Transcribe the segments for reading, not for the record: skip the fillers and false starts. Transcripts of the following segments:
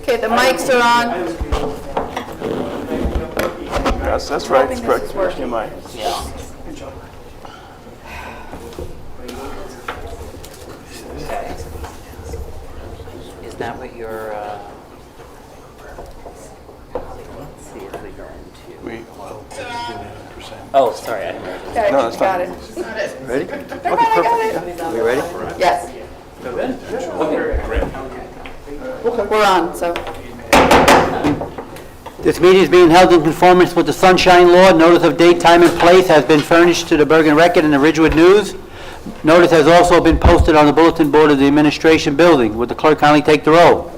Okay, the mics are on. Yes, that's right. Hoping It's this is correct. working. Is that what you're, let's see if we go into... Oh, sorry, I didn't realize. Okay, No, it's got fine. it. Ready? Never mind, I got it. We ready? Yes. We're on, so. This meeting is being held in conformance with the Sunshine Law. Notice of date, time, and place has been furnished to the Bergen Record and the Ridgewood News. Notice has also been posted on the bulletin board of the administration building. Would the clerk kindly take the roll?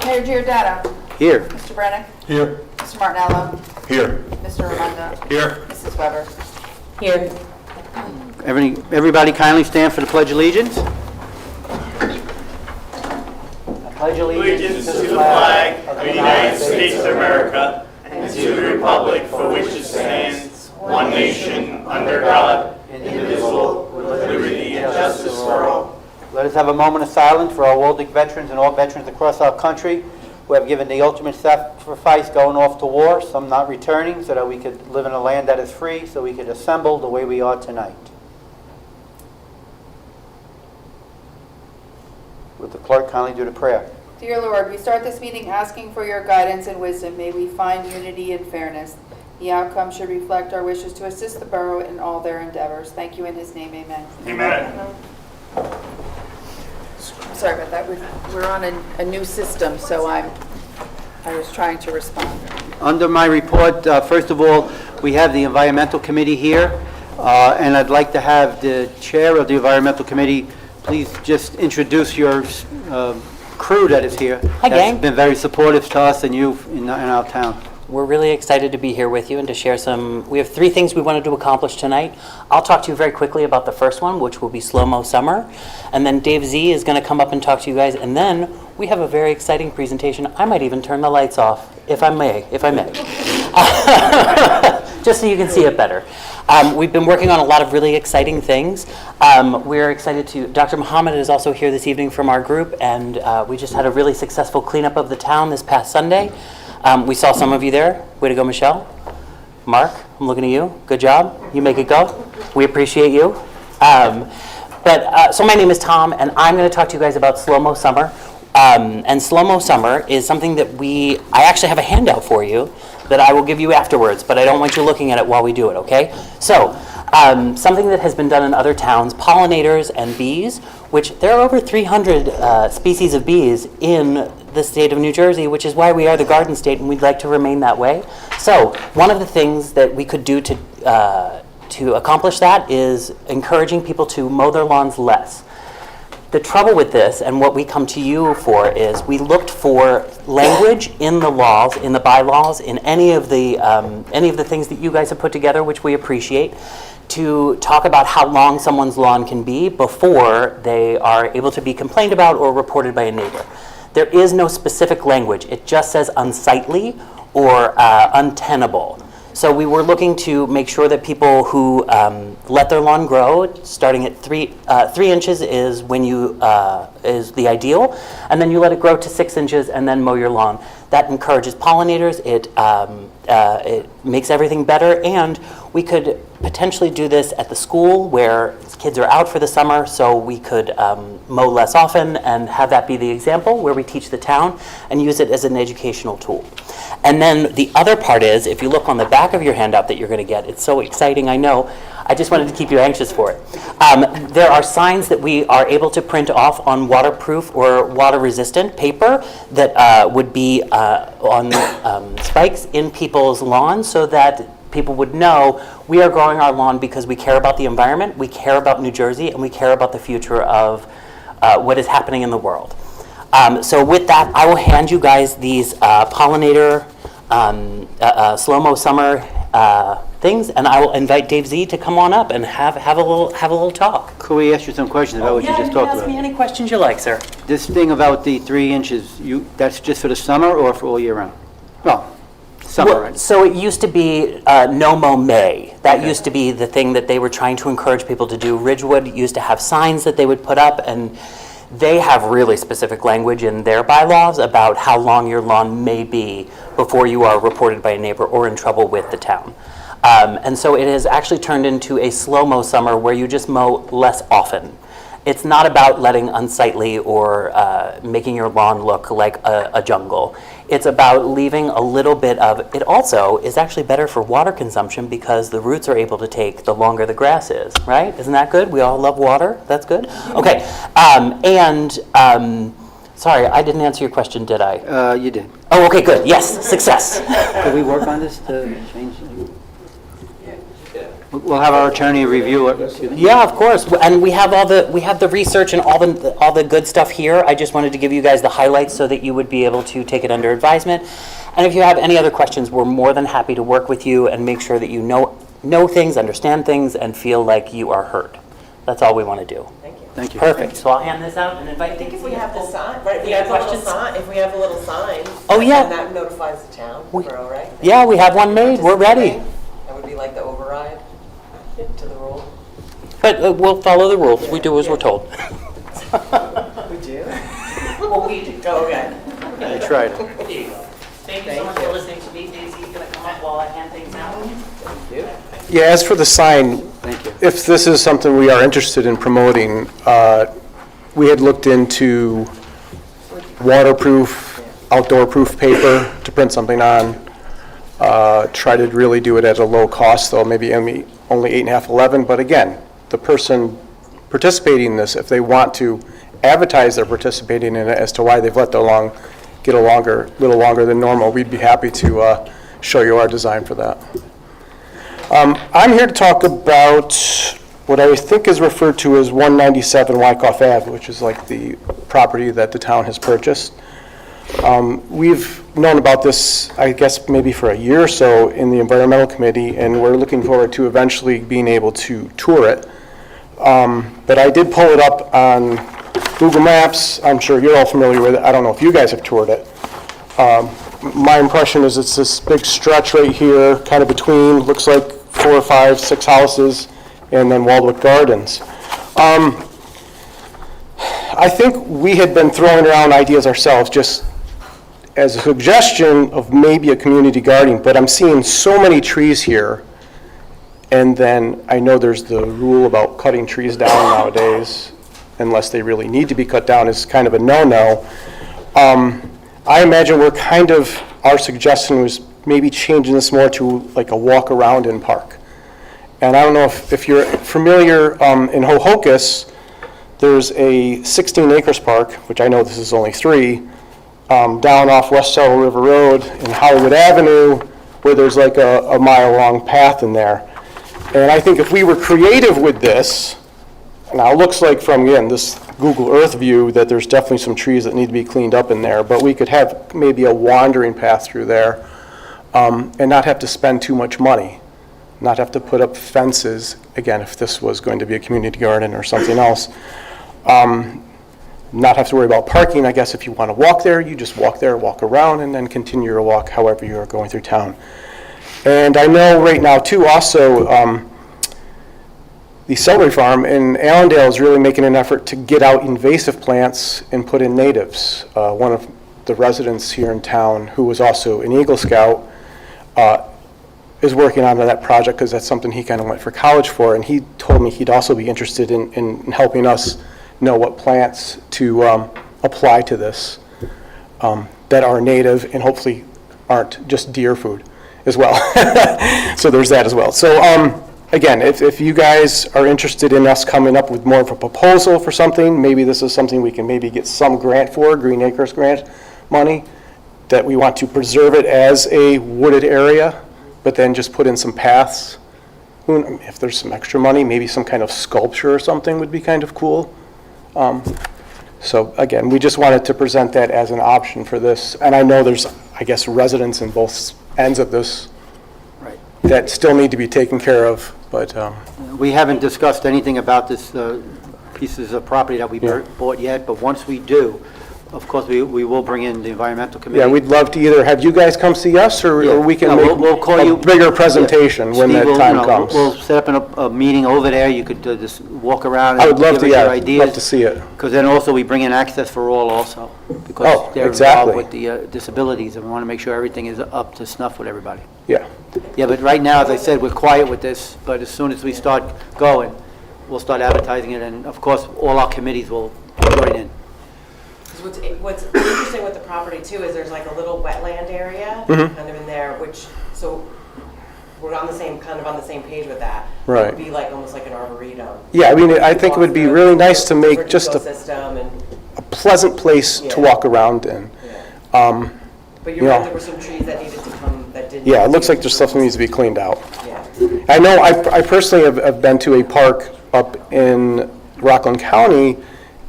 Mayor Giordano. Here. Mr. Brennick. Here. Mr. Martinello. Here. Mr. Raimondo. Here. Mrs. Weber. Here. Everybody kindly stand for the Pledge of Allegiance. I pledge Allegiance to the flag of the United States of America and to the republic for which it stands, one nation, under God, indivisible, with liberty and justice for all. Let us have a moment of silence for our Waldeck veterans and all veterans across our country who have given the ultimate sacrifice going off to war, some not returning, so that we could live in a land that is free, so we could assemble the way we are tonight. Would the clerk kindly do the prayer? Dear Lord, we start this meeting asking for your guidance and wisdom. May we find unity and fairness. The outcome should reflect our wishes to assist the borough in all their endeavors. Thank you in his name, amen. Amen. Sorry about that. We're on a new system, so I was trying to respond. Under my report, first of all, we have the Environmental Committee here, and I'd like to have the chair of the Environmental Committee please just introduce your crew that is here. Hi, gang. That's been very supportive to us and you in our town. We're really excited to be here with you and to share some... We have 3 things we wanted to accomplish tonight. I'll talk to you very quickly about the first one, which will be Slow-Mo Summer. And then Dave Z is going to come up and talk to you guys. And then we have a very exciting presentation. I might even turn the lights off, if I may. Just so you can see it better. We've been working on a lot of really exciting things. We're excited to... Dr. Muhammad is also here this evening from our group, and we just had a really successful cleanup of the town this past Sunday. We saw some of you there. Way to go, Michelle. Mark, I'm looking at you. Good job. You make it go. We appreciate you. So my name is Tom, and I'm going to talk to you guys about Slow-Mo Summer. And Slow-Mo Summer is something that I actually have a handout for you that I will give you afterwards, but I don't want you looking at it while we do it, okay? So, something that has been done in other towns, pollinators and bees, which there are over 300 species of bees in the state of New Jersey, which is why we are the garden state, and we'd like to remain that way. So, one of the things that we could do to accomplish that is encouraging people to mow their lawns less. The trouble with this, and what we come to you for, is we looked for language in the laws, in the bylaws, in any of the things that you guys have put together, which we appreciate, to talk about how long someone's lawn can be before they are able to be complained about or reported by a neighbor. There is no specific language. It just says unsightly or untenable. So we were looking to make sure that people who let their lawn grow, starting at 3 inches is when is the ideal, and then you let it grow to 6 inches and then mow your lawn. That encourages pollinators. It makes everything better, and we could potentially do this at the school where kids are out for the summer, so we could mow less often and have that be the example where we teach the town and use it as an educational tool. And then the other part is, if you look on the back of your handout that you're going to get, it's so exciting, I know. I just wanted to keep you anxious for it. There are signs that we are able to print off on waterproof or water-resistant paper that would be on spikes in people's lawns so that people would know we are growing our lawn because we care about the environment, we care about New Jersey, and we care about the future of what is happening in the world. So with that, I will hand you guys these pollinator Slow-Mo Summer things, and I will invite Dave Z to come on up and have a little talk. Could we ask you some questions about what you just talked Ask me about? any questions you like, sir. This thing about the 3 inches, that's just for the summer or for all year round? Well, summer, Well, right? so it used to be No Mow May. That used to be the thing that they were trying to encourage people to do. Ridgewood used to have signs that they would put up, and they have really specific language in their bylaws about how long your lawn may be before you are reported by a neighbor or in trouble with the town. And so it has actually turned into a slow-mo summer where you just mow less often. It's not about letting unsightly or making your lawn look like a jungle. It's about leaving a little bit of, it also is actually better for water consumption because the roots are able to take the longer the grass is, right? Isn't that good? We all love water, that's good? Okay, sorry, I didn't answer your question, did I? You did. Oh, okay, good, yes, success. Could we work on this to change it? We'll have our attorney review it. Excuse me? Yeah, of course, and we have the research and all the good stuff here. I just wanted to give you guys the highlights so that you would be able to take it under advisement. And if you have any other questions, we're more than happy to work with you and make sure that you know things, understand things, and feel like you are heard. That's all we want to do. Thank you. Thank you. Perfect, so I'll hand this out and invite. I think if we have the sign, right, if we You have got a little questions? sign, if we have a little sign. Oh, yeah. And that notifies the town, the borough, right? Yeah, we have one made, we're ready. That would be like the override to the rule. But we'll follow the rules, we do as we're told. We do? Well, we do. Oh, okay. I tried. There you go. Thank you so much for listening to me. Daisy's going to come up while I hand things out. Yeah, as for the sign, Thank you. if this is something we are interested in promoting, we had looked into waterproof, outdoor-proof paper to print something on. Try to really do it at a low cost, though, maybe only 8.5, 11. But again, the person participating in this, if they want to advertise they're participating in it as to why they've let their lawn get a little longer than normal, we'd be happy to show you our design for that. I'm here to talk about what I think is referred to as 197 Wyckoff Ave, which is like the property that the town has purchased. We've known about this, I guess, maybe for a year or so in the Environmental Committee, and we're looking forward to eventually being able to tour it. But I did pull it up on Google Maps. I'm sure you're all familiar with it. I don't know if you guys have toured it. My impression is it's this big stretch right here, kind of between, looks like 4 or 5, 6 houses, and then Waldwick Gardens. I think we had been throwing around ideas ourselves, just as a suggestion of maybe a community garden, but I'm seeing so many trees here, and then I know there's the rule about cutting trees down nowadays, unless they really need to be cut down, is kind of a no-no. I imagine our suggestion was maybe changing this more to like a walk around in park. And I don't know if you're familiar, in Ho-Ho-Kus, there's a 16 acres park, which I know this is only 3, down off West Saddle River Road in Hollywood Avenue, where there's like a mile-long path in there. And I think if we were creative with this, now it looks like from, again, this Google Earth view that there's definitely some trees that need to be cleaned up in there, but we could have maybe a wandering path through there, and not have to spend too much money, not have to put up fences, again, if this was going to be a community garden or something else. Not have to worry about parking. I guess if you want to walk there, you just walk there, walk around, and then continue your walk however you are going through town. And I know right now, too, also, the celery farm in Allendale is really making an effort to get out invasive plants and put in natives. One of the residents here in town, who was also an Eagle Scout, is working on that project because that's something he kind of went for college for, and he told me he'd also be interested in helping us know what plants to apply to this that are native and hopefully aren't just deer food as well. So there's that as well. So again, if you guys are interested in us coming up with more of a proposal for something, maybe this is something we can maybe get some grant for, Green Acres grant money, that we want to preserve it as a wooded area, but then just put in some paths. If there's some extra money, maybe some kind of sculpture or something would be kind of cool. So again, we just wanted to present that as an option for this. And I know there's, I guess, residents in both ends of this that still need to be taken care of, but We haven't discussed anything about this pieces of property that we Yeah. bought yet, but once we do, of course, we will bring in the environmental committee. Yeah, we'd love to either have you guys come see us, or Yeah. we can No, make we'll call a you- bigger presentation when Steve that will, time comes. We'll set up a meeting over there, you could just walk around I would and love give to, us your yeah, ideas. love to see it. Because then also we bring in Access for All also, because Oh, they're exactly. involved with the disabilities, and we want to make sure everything is up to snuff with everybody. Yeah, Yeah, but right now, as I said, we're quiet with this, but as soon as we start going, we'll start advertising it, and of course, all our committees will join in. 'Cause what's interesting with the property too is there's like a little wetland area Mm-hmm. kind of in there, which, so we're on the same, kind of on the same page with that. It Right. would be like, almost like an arboretum. yeah, I mean, I think it would be really nice to make Different just a ecosystem and, pleasant place to Yeah. walk around in. yeah. But you're Yeah. right, there were some trees that needed to come, that didn't. Yeah, it looks like there's stuff that needs to be cleaned out. Yeah. I know, I personally have been to a park up in Rockland County,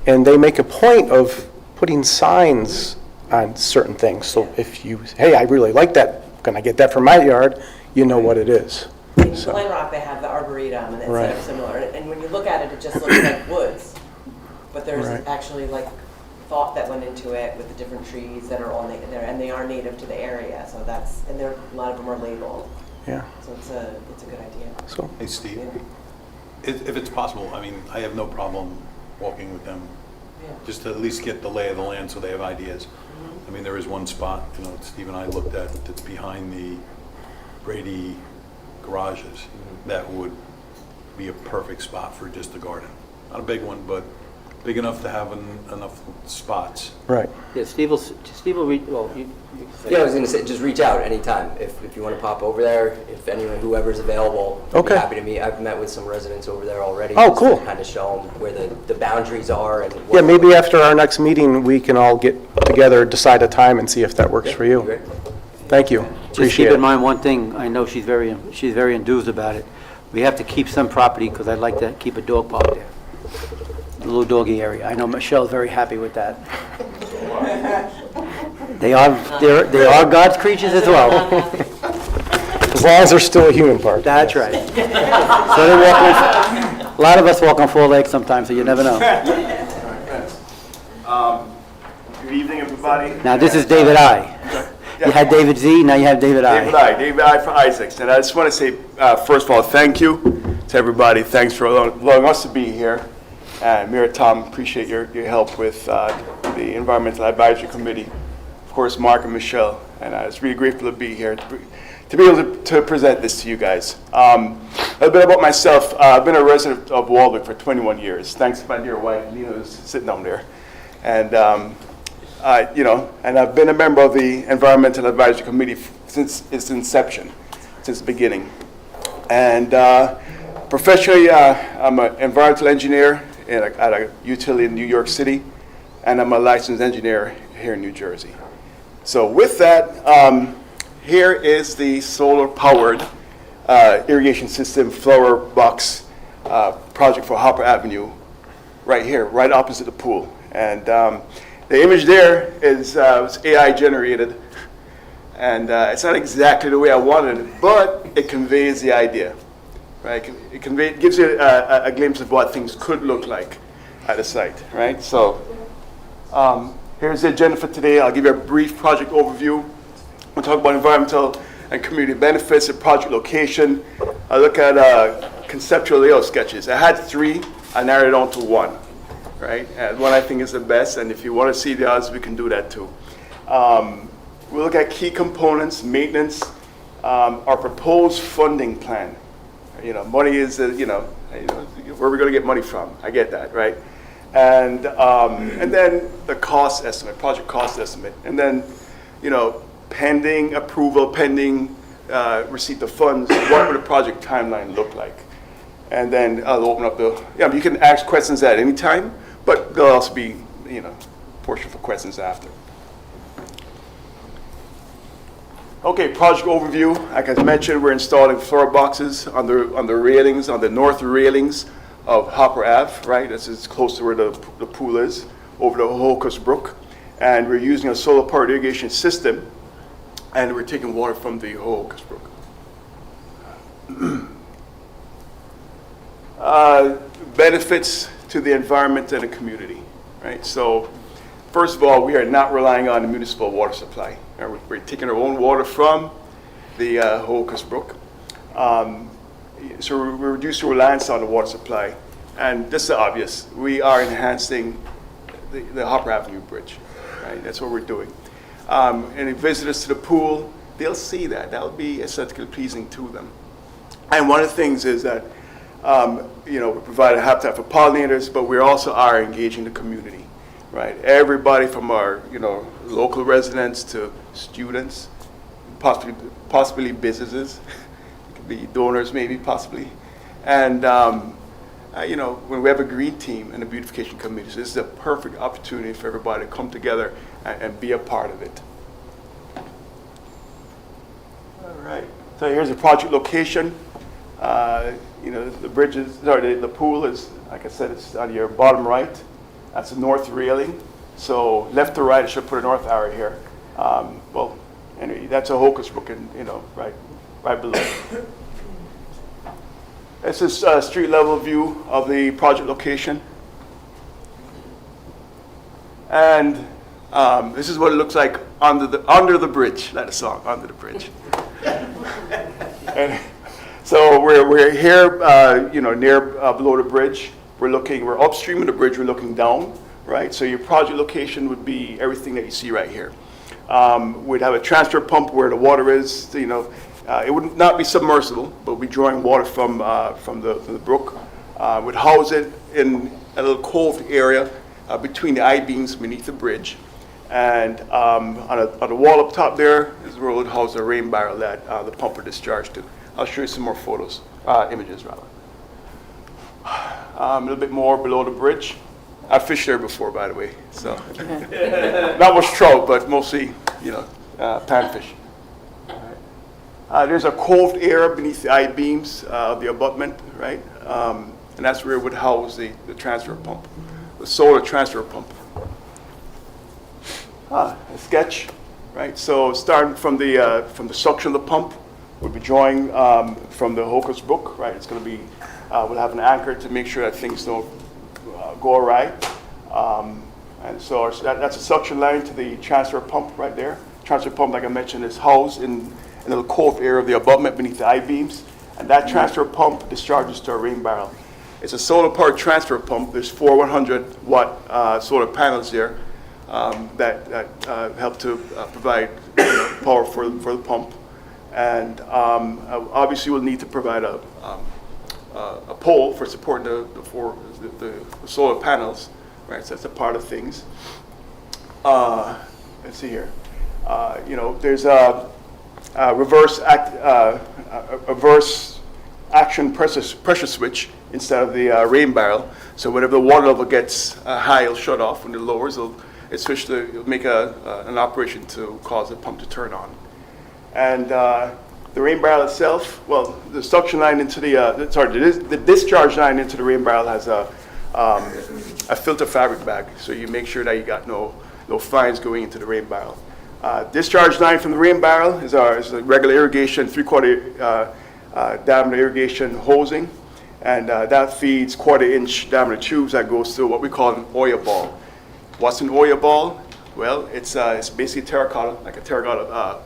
and they make a point of putting signs on certain things. So if you, hey, I really like that, can I get that for my yard? You know what it is. In So- Glen Rock, they have the arboretum, and it's Right. kind of similar. And when you look at it, it just looks like woods. But there's Right. actually like thought that went into it with the different trees that are on there, and they are native to the area. So that's, and there, a lot of them are labeled. Yeah, So it's a good idea. so, Hey, Steve, if it's possible, I mean, I have no problem walking with them, Yeah. just to at least get the lay of the land so they have ideas. I mean, there is one spot, Steve and I looked at, that's behind the Brady garages, that would be a perfect spot for just a garden. Not a big one, but big enough to have enough spots. right. Yeah, Steve will read, well, you can say. Yeah, I was gonna say, just reach out anytime, if you wanna pop over there, if anyone, whoever's available, I'd be Okay. happy to meet. I've met with some residents over there already. Oh, just to cool. Kind of show them where the boundaries are and. Yeah, maybe after our next meeting, we can all get together, decide a time, and see if that works for you. Great. Thank you, Just appreciate keep in it. mind one thing, I know she's very enthused about it. We have to keep some property, because I'd like to keep a dog park there. A little doggy area. I know Michelle's very happy with that. They are God's creatures as well. As long as there's still a human part. That's right. So they walk a lot of us walk on 4 legs sometimes, so you never know. Good evening, everybody. Now, this is David I. You had David Z, now you have David I. David I for Isaacs. And I just want to say, first of all, thank you to everybody. Thanks for allowing us to be here. And Mayor Tom, appreciate your help with the Environmental Advisory Committee. Of course, Mark and Michelle. And I was really grateful to be here, to be able to present this to you guys. A little bit about myself. I've been a resident of Walwick for 21 years. Thanks to my dear wife, Nina, who's sitting down there. And and I've been a member of the Environmental Advisory Committee since its inception, since the beginning. And professionally, I'm an environmental engineer at a utility in New York City, and I'm a licensed engineer here in New Jersey. So with that, here is the solar-powered irrigation system flower box project for Hopper Avenue, right here, right opposite the pool. And the image there is was AI generated, and it's not exactly the way I wanted it, but it conveys the idea, right? It gives you a glimpse of what things could look like at the site, right? So here's the agenda for today. I'll give you a brief project overview. We'll talk about environmental and community benefits and project location. I'll look at conceptual layout sketches. I had 3, I narrowed it down to 1. Right, and one I think is the best, and if you want to see the others, we can do that too. We'll look at key components, maintenance, our proposed funding plan. Money is, where are we going to get money from? I get that, right? And then the cost estimate, project cost estimate, and then, pending approval, pending receipt of funds, what would the project timeline look like? And then I'll open up you can ask questions at any time, but there'll also be, portion for questions after. Okay, project overview. Like I mentioned, we're installing floor boxes on the railings, on the north railings of Hopper Ave, right? This is close to where the pool is, over the Hocus Brook. And we're using a solar powered irrigation system, and we're taking water from the Hocus Brook. Benefits to the environment and the community, right? So first of all, we are not relying on the municipal water supply. We're taking our own water from the Hocus Brook. So we're reducing reliance on the water supply. And this is obvious. We are enhancing the Hopper Avenue Bridge. Right? That's what we're doing. And if visitors to the pool, they'll see that. That'll be aesthetically pleasing to them. And one of the things is that, we provide a habitat for pollinators, but we also are engaging the community, right? Everybody from our, local residents to students, possibly businesses, it could be donors maybe, possibly. And, when we have a green team and a beautification committee, so this is a perfect opportunity for everybody to come together and be a part of it. All right, so here's the project location. The pool is, like I said, it's on your bottom right. That's the north railing. So left to right, I should put a north arrow here. Anyway, that's a Hocus Brook, right below. This is a street level view of the project location. And this is what it looks like under the bridge, like the song, Under the Bridge. And so we're here, near below the bridge. We're upstream of the bridge. We're looking down, right? So your project location would be everything that you see right here. We'd have a transfer pump where the water is. It would not be submersible, but we'd be drawing water from the brook. We'd house it in a little cove area between the I-beams beneath the bridge. And on the wall up top there is where we'd house the rain barrel that the pump would discharge to. I'll show you some more images rather. A little bit more below the bridge. I fished there before, by the way, so not much trout, but mostly, panfish. There's a coved area beneath the I-beams of the abutment, right? And that's where it would house the transfer pump, the solar transfer pump. A sketch, right? So starting from the suction of the pump, we'll be drawing from the Hocus Brook, right? It's going to be, we'll have an anchor to make sure that things don't go awry. And so that's a suction line to the transfer pump right there. Transfer pump, like I mentioned, is housed in a little cove area of the abutment beneath the I-beams. And that transfer pump discharges to a rain barrel. It's a solar-powered transfer pump. There's 4 100-watt solar panels there that help to provide power for the pump. And obviously we'll need to provide a pole for supporting the solar panels, right? So that's a part of things. Let's see here. There's a reverse action pressure switch instead of the rain barrel. So whenever the water level gets high, it'll shut off. When it lowers, it'll make an operation to cause the pump to turn on. And the rain barrel itself, well, the suction line into the discharge line into the rain barrel has a filter fabric bag, so you make sure that you got no fines going into the rain barrel. Discharge line from the rain barrel is a regular irrigation, 3/4 diameter irrigation hosing, and that feeds 1/4-inch diameter tubes that goes to what we call an oil ball. What's an oil ball? Well, it's basically terracotta, like a terracotta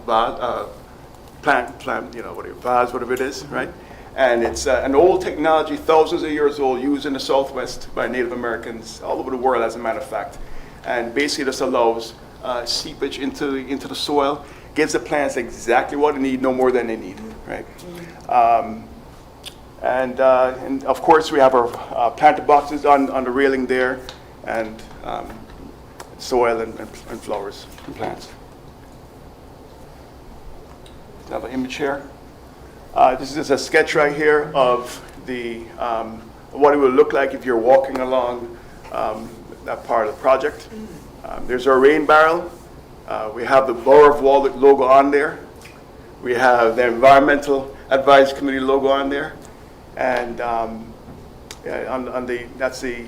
plant, vase, whatever it is, right? And it's an old technology, thousands of years old, used in the Southwest by Native Americans all over the world, as a matter of fact. And basically this allows seepage into the soil, gives the plants exactly what they need, no more than they need, right? And of course we have our planter boxes on the railing there, and soil and flowers and plants. I have an image here. This is a sketch right here of what it would look like if you're walking along that part of the project. There's our rain barrel. We have the Borough of Walwick logo on there. We have the Environmental Advisory Committee logo on there. And that's the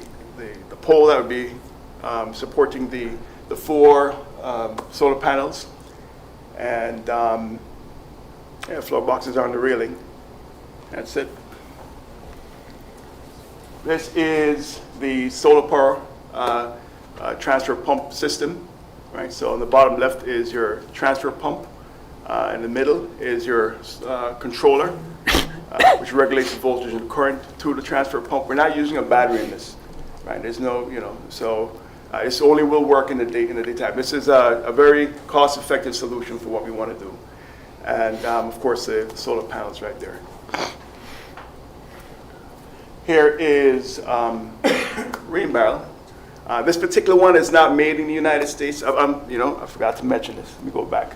pole that would be supporting the 4 solar panels. And floor boxes are on the railing. That's it. This is the solar power transfer pump system, right? So on the bottom left is your transfer pump. In the middle is your controller, which regulates the voltage and current to the transfer pump. We're not using a battery in this, right? There's no, so this only will work in the daytime. This is a very cost-effective solution for what we want to do. And of course, the solar panels right there. Here is rain barrel. This particular one is not made in the United States. I forgot to mention this. Let me go back.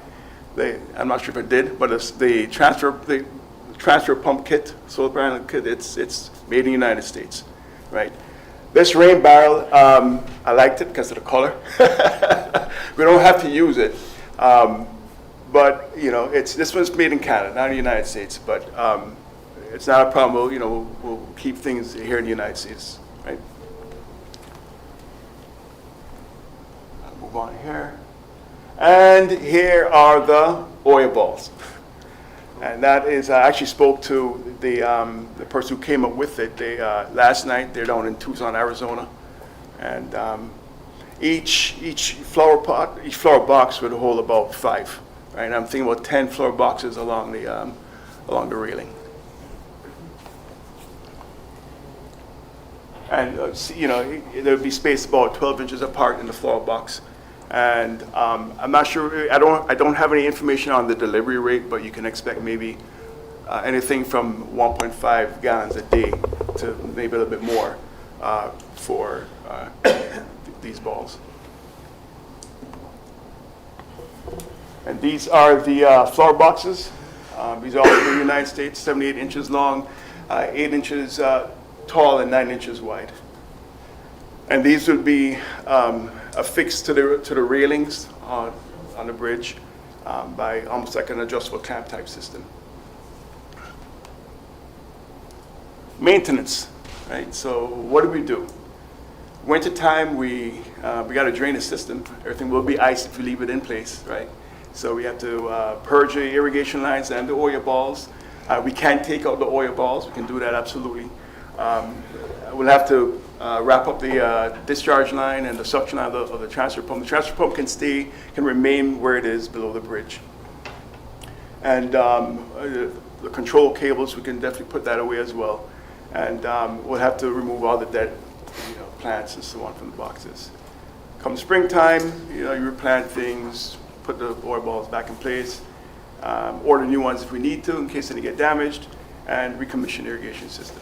I'm not sure if it did, but it's the transfer pump kit, solar panel kit. It's made in the United States, right? This rain barrel, I liked it because of the color. We don't have to use it, but this one's made in Canada, not in the United States. But it's not a problem. We'll keep things here in the United States, right? I'll move on here. And here are the oil balls. And that is, I actually spoke to the person who came up with it. Last night, they're down in Tucson, Arizona. And each flower pot, each flower box would hold about 5. Right? And I'm thinking about 10 flower boxes along the railing. And there would be spaced about 12 inches apart in the flower box. And I'm not sure, I don't have any information on the delivery rate, but you can expect maybe anything from 1.5 gallons a day to maybe a little bit more for these balls. And these are the flower boxes. These are all in the United States, 78 inches long, 8 inches tall, and 9 inches wide. And these would be affixed to the railings on the bridge by almost like an adjustable clamp type system. Maintenance, right? So what do? Winter time, we got to drain the system. Everything will be ice if you leave it in place, right? So we have to purge the irrigation lines and the oil balls. We can take out the oil balls. We can do that absolutely. We'll have to wrap up the discharge line and the suction line of the transfer pump. The transfer pump can remain where it is below the bridge. And the control cables, we can definitely put that away as well. And we'll have to remove all the dead plants and so on from the boxes. Come springtime, you replant things, put the oil balls back in place, order new ones if we need to in case any get damaged, and recommission the irrigation system.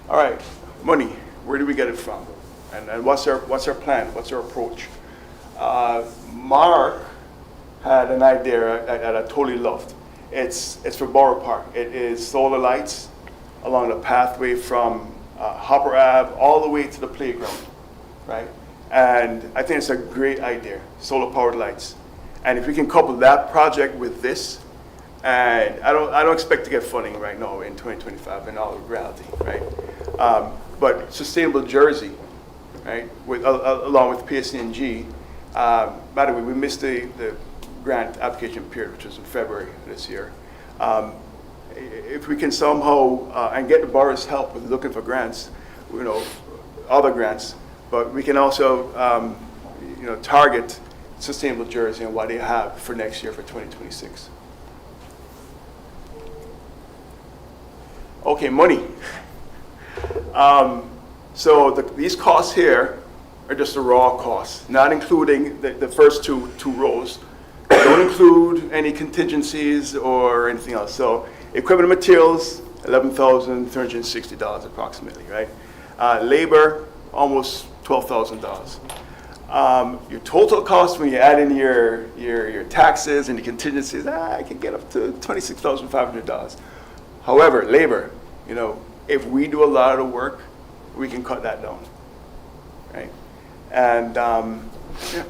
All right, money. Where do we get it from? And what's our plan? What's our approach? Mark had an idea that I totally loved. It's for Borough Park. It is solar lights along the pathway from Hopper Ave all the way to the playground, right? And I think it's a great idea, solar powered lights. And if we can couple that project with this, and I don't expect to get funding right now in 2025 in all reality, right? But Sustainable Jersey, right, along with PSCNG. By the way, we missed the grant application period, which was in February of this year. If we can somehow and get the borough's help with looking for grants, other grants, but we can also target Sustainable Jersey and what they have for next year for 2026. Okay, money. So these costs here are just the raw costs, not including the first two rows. Don't include any contingencies or anything else. So equipment and materials, $11,360 approximately, right? Labor, almost $12,000. Your total cost when you add in your taxes and the contingencies, I can get up to $26,500. However, labor, if we do a lot of the work, we can cut that down, right? And yeah.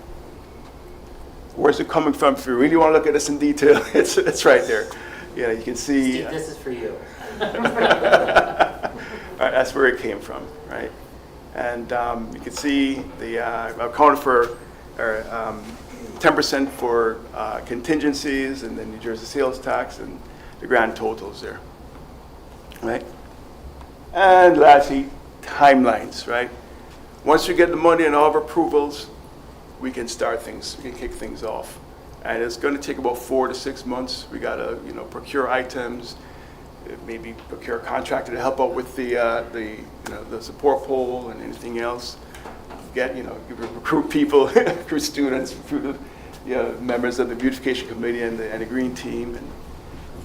Where's it coming from? If you really want to look at this in detail, it's right there. You can see. Steve, this is for you. All right, that's where it came from, right? And you can see the accounted for 10% for contingencies, and then New Jersey sales tax, and the grand totals there, right? And lastly, timelines, right? Once we get the money and all of our approvals, we can start things, we can kick things off. And it's gonna take about 4 to 6 months. We gotta, procure items, maybe procure a contractor to help out with the support pole and anything else. Recruit people, recruit students, recruit members of the beautification committee and the green team,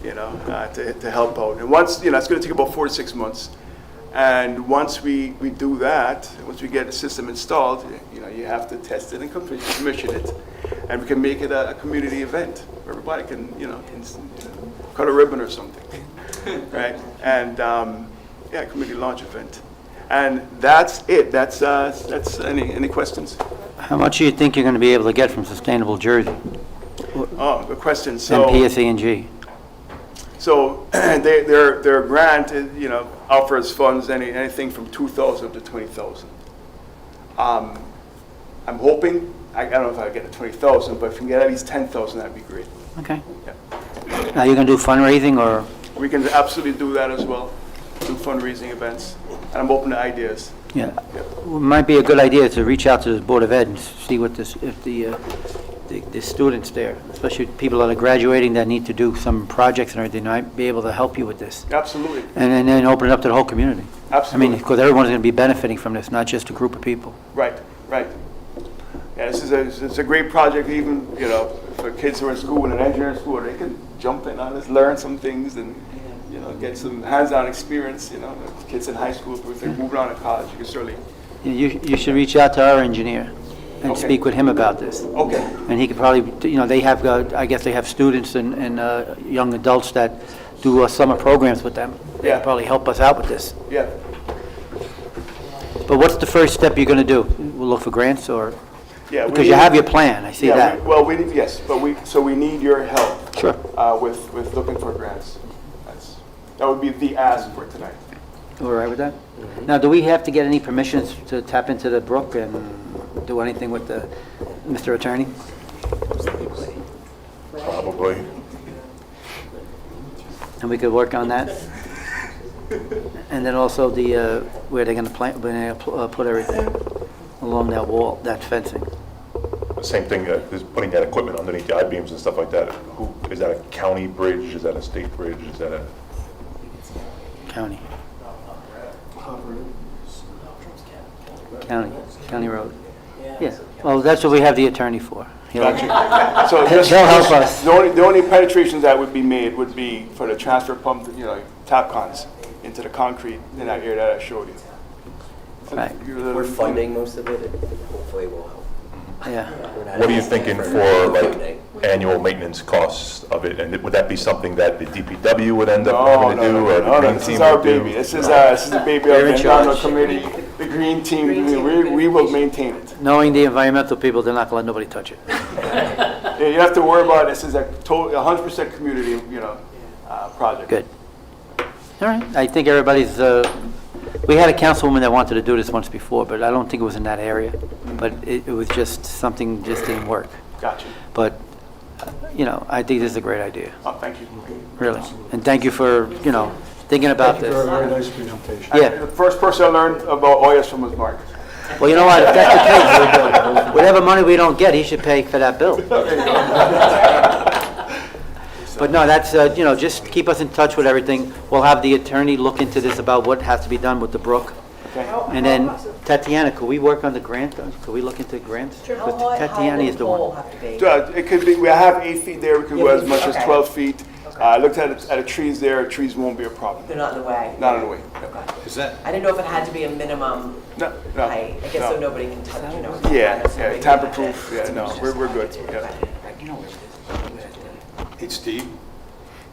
and to help out. And once, it's going to take about 4 to 6 months. And once we do that, once we get the system installed, you have to test it and commission it, and we can make it a community event where everybody can, cut a ribbon or something, right? And community launch event. And that's it. That's any questions? How much do you think you're going to be able to get from Sustainable Jersey Oh, good question. and So, PSE&G? so their grant, offers funds anything from 2,000 to 20,000. I'm hoping, I don't know if I get to 20,000, but if we can get at least 10,000, that'd be great. Okay. Yeah. Now, you're going to do fundraising, or? We can absolutely do that as well, do fundraising events, and I'm open to ideas. Yeah. It might be a good idea to reach out to the Board of Ed and see what if the students there, especially people that are graduating that need to do some projects and everything, might be able to help you with this. Absolutely, And then open it up to the whole community. I absolutely. mean, because everyone's going to be benefiting from this, not just a group of people. Right. Yeah, it's a great project, even, for kids who are in school and engineering school, they can jump in on this, learn some things, and, get some hands-on experience, kids in high school, if they're moving on to college, you can certainly. You should reach out to our engineer and Okay. speak with him about this. Okay, And he could probably, they have, I guess they have students and young adults that do summer programs with them. They Yeah. could probably help us out with this. yeah. But what's the first step you're going to do? We'll look for grants, or? Yeah, we Because you need- have your plan, I see Yeah, that. yes, but we need your help. Sure. With looking for grants. That would be the ask for tonight. All right with that? Now, do we have to get any permissions to tap into the brook and do anything with Mr. Attorney? Probably. And we could work on that? And then also where they're going to put everything along that wall, that fencing. Same thing, is putting that equipment underneath the I-beams and stuff like that. Is that a county bridge? Is that a state bridge? Is that a? County. County road. Yeah, well, that's what we have the attorney for. Gotcha. So just, He'll help us. the only penetrations that would be made would be for the transfer pump, tap cons into the concrete in that area that I showed you. Right. We're funding most of it, and hopefully will help. Yeah. What are you thinking for like annual maintenance costs of it? And would that be something that the DPW would end up having to do, or the No, green this team is our would do? baby. This is the baby of You're the in environmental charge. committee, the green team. We will maintain it. Knowing the environmental people, they're not going to let nobody touch it. Yeah, you have to worry about this is a 100% community, project. Good. All right, I think everybody's, we had a councilwoman that wanted to do this once before, but I don't think it was in that area. But it was just, something just didn't work. Gotcha. But, I think this is a great idea, Oh, thank you. really. And thank you for, thinking about this. Very nice presentation. Yeah. The first person I learned about Oyas from was Mark. Well, you know what, if that's the case, whatever money we don't get, he should pay for that bill. But no, that's, just keep us in touch with everything. We'll have the attorney look into this about what has to be done with the brook. Okay. And then Tatiana, could we work on the grant? Could we look into grants? How Because high Tatiana will is the the pole one. have to be? It could be, we have 8 feet there, we could go as much as Okay. 12 feet. I looked at the trees there, trees won't be a problem. They're not in the way? Not in the way. Okay. Is that, I didn't know if it had to be a minimum No, height, I guess so no. nobody can touch, Yeah, so yeah, maybe tamper that's proof, it. yeah, no, we're good, yeah. hey, Steve,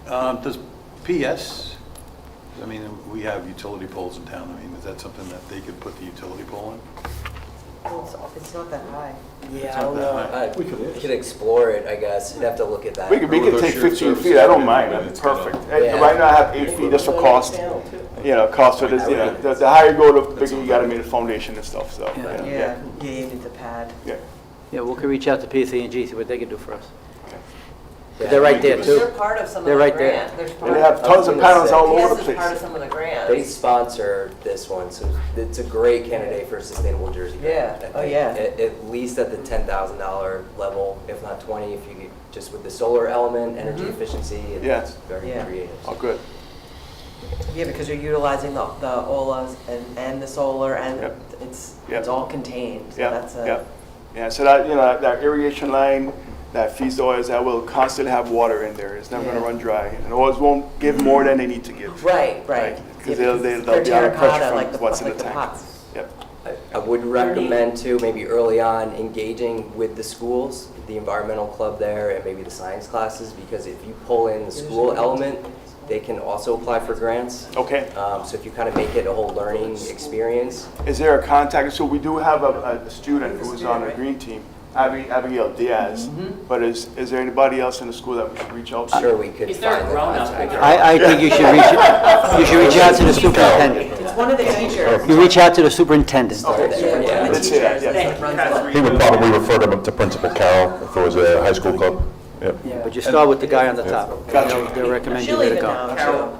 does PS, we have utility poles in town. Is that something that they could put the utility pole in? Well, it's not that high. Yeah, I don't know. We could explore it, I guess. You'd have to look at that. We could take 15 feet, I don't mind, that's perfect. Yeah. Right now I have 8 feet just for cost, cost for this, the higher you go, the bigger you gotta make the foundation and stuff, so, Yeah, you need the pad. yeah. Yeah, we could reach out to PSE&G, see what they can do for us. Okay. But they're right there They're too. part of some of They're the right there. grant. There's part And they have tons of panels all over the Yes, it's part of place. some of the grants. They sponsor this one, so it's a great candidate for a sustainable Jersey grant. Yeah. I Oh, think. yeah. At least at the $10,000 level, if not 20, if you could, just with the solar element, energy efficiency, Yeah. it's very Yeah. creative. Oh, good. Yeah, because you're utilizing the OLAs and the solar, and Yep. it's Yep. all contained. So Yeah, that's a yeah. Yeah, so that, that irrigation line that feeds the oils, that will constantly have water in there. It's never gonna Yeah. run dry. And oils won't give more than they need to give. right. Because Yeah, they'll they're be out of pressure terracotta, from like the what's in like the tank. pots. Yep. I would recommend too, maybe early on, engaging with the schools, the environmental club there, and maybe the science classes, because if you pull in the school element, they can also apply for grants. Okay. So if you kind of make it a whole learning experience, Is there a contact? So we do have a student who was on the green team, Abigail Diaz. But is there anybody else in the school that we should reach out to? sure we could Is there a find the grown-up contact. figure? I think you should reach out to the superintendent. It's one of the teachers. You reach out to the superintendent. Okay, Yeah. One of the Let's see that, teachers yeah. that runs the- He would probably refer them to Principal Carroll if it was a high school club. Yep. But you start with the guy on the top. Gotcha. They'll recommend you She'll where to even go. know,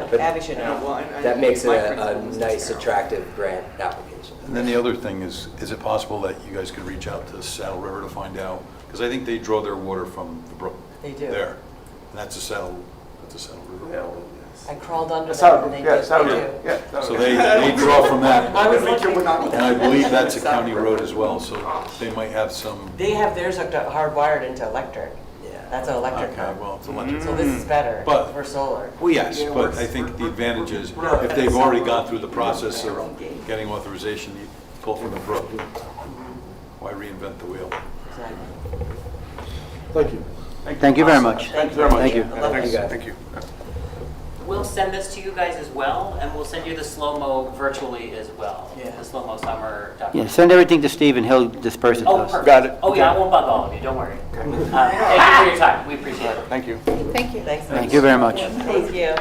too. Abby should know. That makes it a nice, attractive grant application. And then the other thing is it possible that you guys could reach out to Saddle River to find out? Because I think they draw their water from the brook. They do. There. And that's a Saddle River. I crawled under That's them how, and they yeah, did that's how, too. yeah. that's So how- they draw from that. I was looking, And I believe that's a county road as well, so they might have some, they have theirs hooked up, hardwired into electric. Yeah. That's an electric okay, one. well, it's electric. So this is better But- for solar. Well, yes, but I think the advantage is if they've already gone through the process of getting authorization, you pull from the brook. Why reinvent the wheel? Thank you. Thank you very much. Thank you very much. Thank you. Yeah, thanks. You guys. Thank you. We'll send this to you guys as well, and we'll send you the slow-mo virtually as well. Yeah. The slow-mo summer Yeah, document. send everything to Steve and he'll disperse it to Oh, us. perfect. Got it. Oh, yeah, I won't bug all of you, don't worry. Thank you for your time, we appreciate it. Thank you. Thank you. Thanks. Thank you very much. Thank you.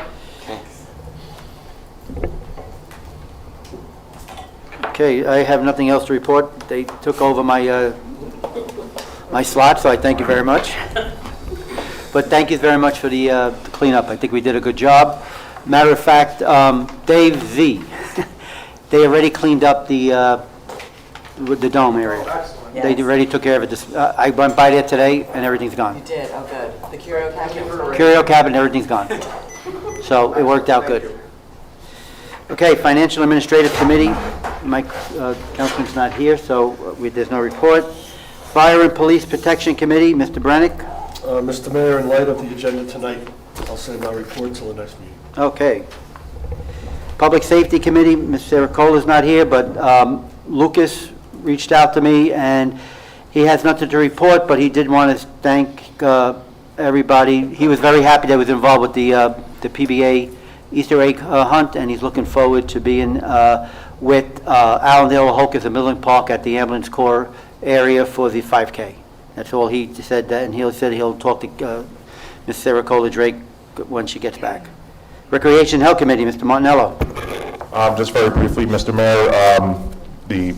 Okay, I have nothing else to report. They took over my, my slot, so I thank you very much. But thank you very much for the cleanup. I think we did a good job. Matter of fact, Dave Z, they already cleaned up the dome area. They Yes. already took care of it. I went by there today and everything's You gone. did, oh good. The curio cabinet was already. Curio cabinet, everything's gone. So it worked out good. Okay, Financial Administrative Committee, Mike, Councilman's not here, so there's no report. Fire and Police Protection Committee, Mr. Brennick. Mr. Mayor, in light of the agenda tonight, I'll save my report till the next meeting. Okay. Public Safety Committee, Ms. Saracola's not here, but Lucas reached out to me, and he has nothing to report, but he did want to thank everybody. He was very happy that he was involved with the PBA Easter egg hunt, and he's looking forward to being with Allendale, Hocus, and Millen Park at the Ambulance Corps area for the 5K. That's all he said, and he said he'll talk to Ms. Saracola Drake when she gets back. Recreation and Health Committee, Mr. Martinello. Just very briefly, Mr. Mayor, the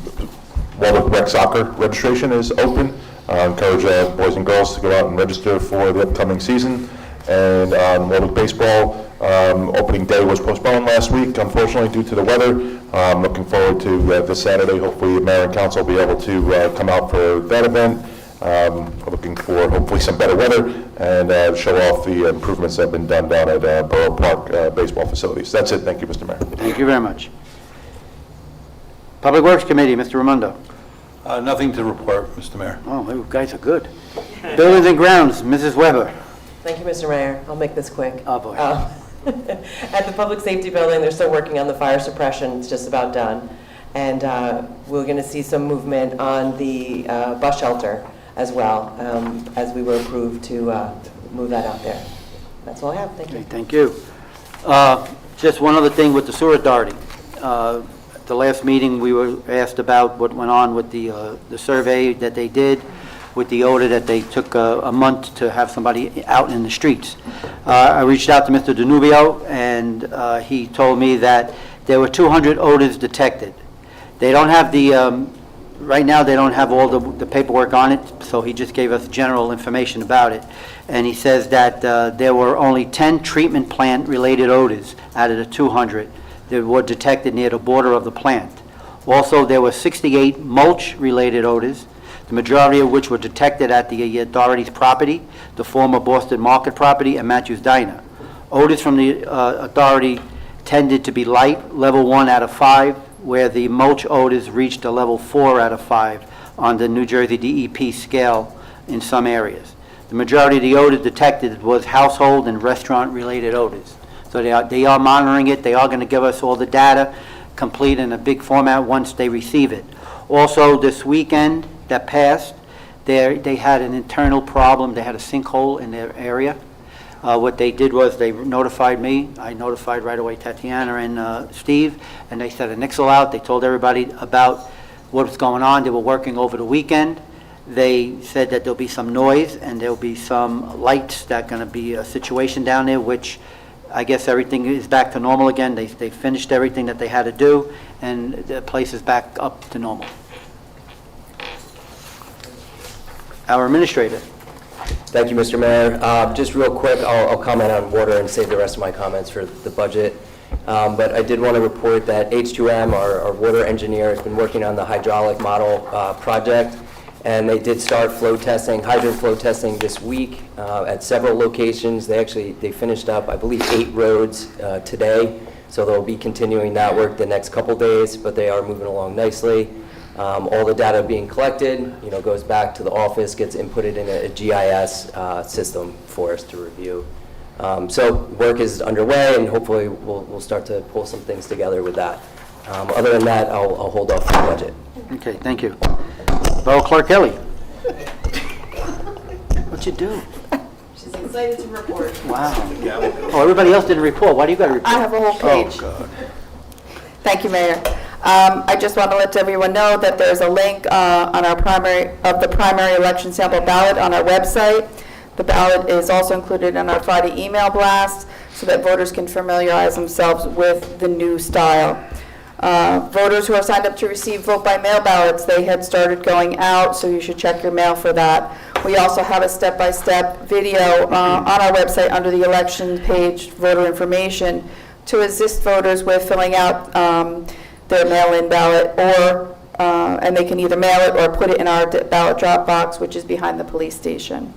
Warwick Rec Soccer registration is open. Encourage boys and girls to go out and register for the upcoming season. And Warwick Baseball, opening day was postponed last week, unfortunately, due to the weather. Looking forward to this Saturday. Hopefully, the mayor and council will be able to come out for that event. Looking for hopefully some better weather and show off the improvements that have been done down at Borough Park baseball facilities. That's it. Thank you, Mr. Mayor. Thank you very much. Public Works Committee, Mr. Raimondo. Nothing to report, Mr. Mayor. Oh, you guys are good. Buildings and Grounds, Mrs. Weber. Thank you, Mr. Mayor. I'll make this quick. Oh, boy. At the Public Safety Building, they're still working on the fire suppression. It's just about done. And we're going to see some movement on the bus shelter as well, as we were approved to move that out there. That's all I have. Thank Okay, you. thank you. Just one other thing with the sewer authority. At the last meeting, we were asked about what went on with the survey that they did with the odor, that they took a month to have somebody out in the streets. I reached out to Mr. Danubio, and he told me that there were 200 odors detected. They don't have the Right now, they don't have all the paperwork on it, so he just gave us general information about it. And he says that there were only 10 treatment plant-related odors out of the 200 that were detected near the border of the plant. Also, there were 68 mulch-related odors, the majority of which were detected at the authority's property, the former Boston Market property, and Matthews Diner. Odors from the authority tended to be light, level 1 out of 5, where the mulch odors reached a level 4 out of 5 on the New Jersey DEP scale in some areas. The majority of the odor detected was household and restaurant-related odors. So they are monitoring it. They are going to give us all the data, complete in a big format once they receive it. Also, this weekend that passed, they had an internal problem. They had a sinkhole in their area. What they did was they notified me. I notified right away Tatiana and Steve, and they set a nixle out. They told everybody about what was going on. They were working over the weekend. They said that there'll be some noise and there'll be some lights. That's going to be a situation down there, which I guess everything is back to normal again. They finished everything that they had to do, and the place is back up to normal. Our administrator. Thank you, Mr. Mayor. Just real quick, I'll comment on water and save the rest of my comments for the budget. But I did want to report that H2M, our water engineer, has been working on the hydraulic model project, and they did start flow testing, hydrant flow testing this week at several locations. They finished up, I believe, 8 roads today, so they'll be continuing that work the next couple days, but they are moving along nicely. All the data being collected, goes back to the office, gets inputted in a GIS system for us to review. So work is underway, and hopefully we'll start to pull some things together with that. Other than that, I'll hold off on the budget. Okay, thank you. Borough Clerk Kelly. What'd you do? She's excited to report. Wow. Oh, everybody else didn't report. Why do you got to report? I have a whole page. Oh, God. Thank you, Mayor. I just want to let everyone know that there's a link on the primary election sample ballot on our website. The ballot is also included in our Friday email blast so that voters can familiarize themselves with the new style. Voters who are signed up to receive vote by mail ballots, they had started going out, so you should check your mail for that. We also have a step-by-step video on our website under the election page, voter information, to assist voters with filling out their mail-in ballot, or and they can either mail it or put it in our ballot drop box, which is behind the police station.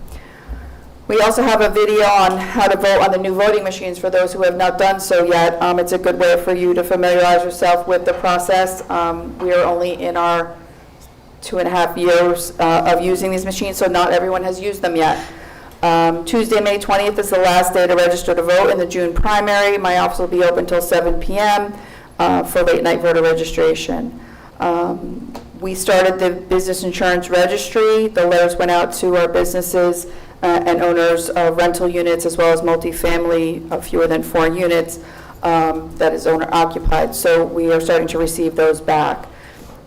We also have a video on how to vote on the new voting machines for those who have not done so yet. It's a good way for you to familiarize yourself with the process. We are only in our 2.5 years of using these machines, so not everyone has used them yet. Tuesday, May 20th is the last day to register to vote in the June primary. My office will be open until 7 p.m. For late night voter registration. We started the business insurance registry. The letters went out to our businesses and owners of rental units, as well as multifamily of fewer than 4 units that is owner occupied. So we are starting to receive those back.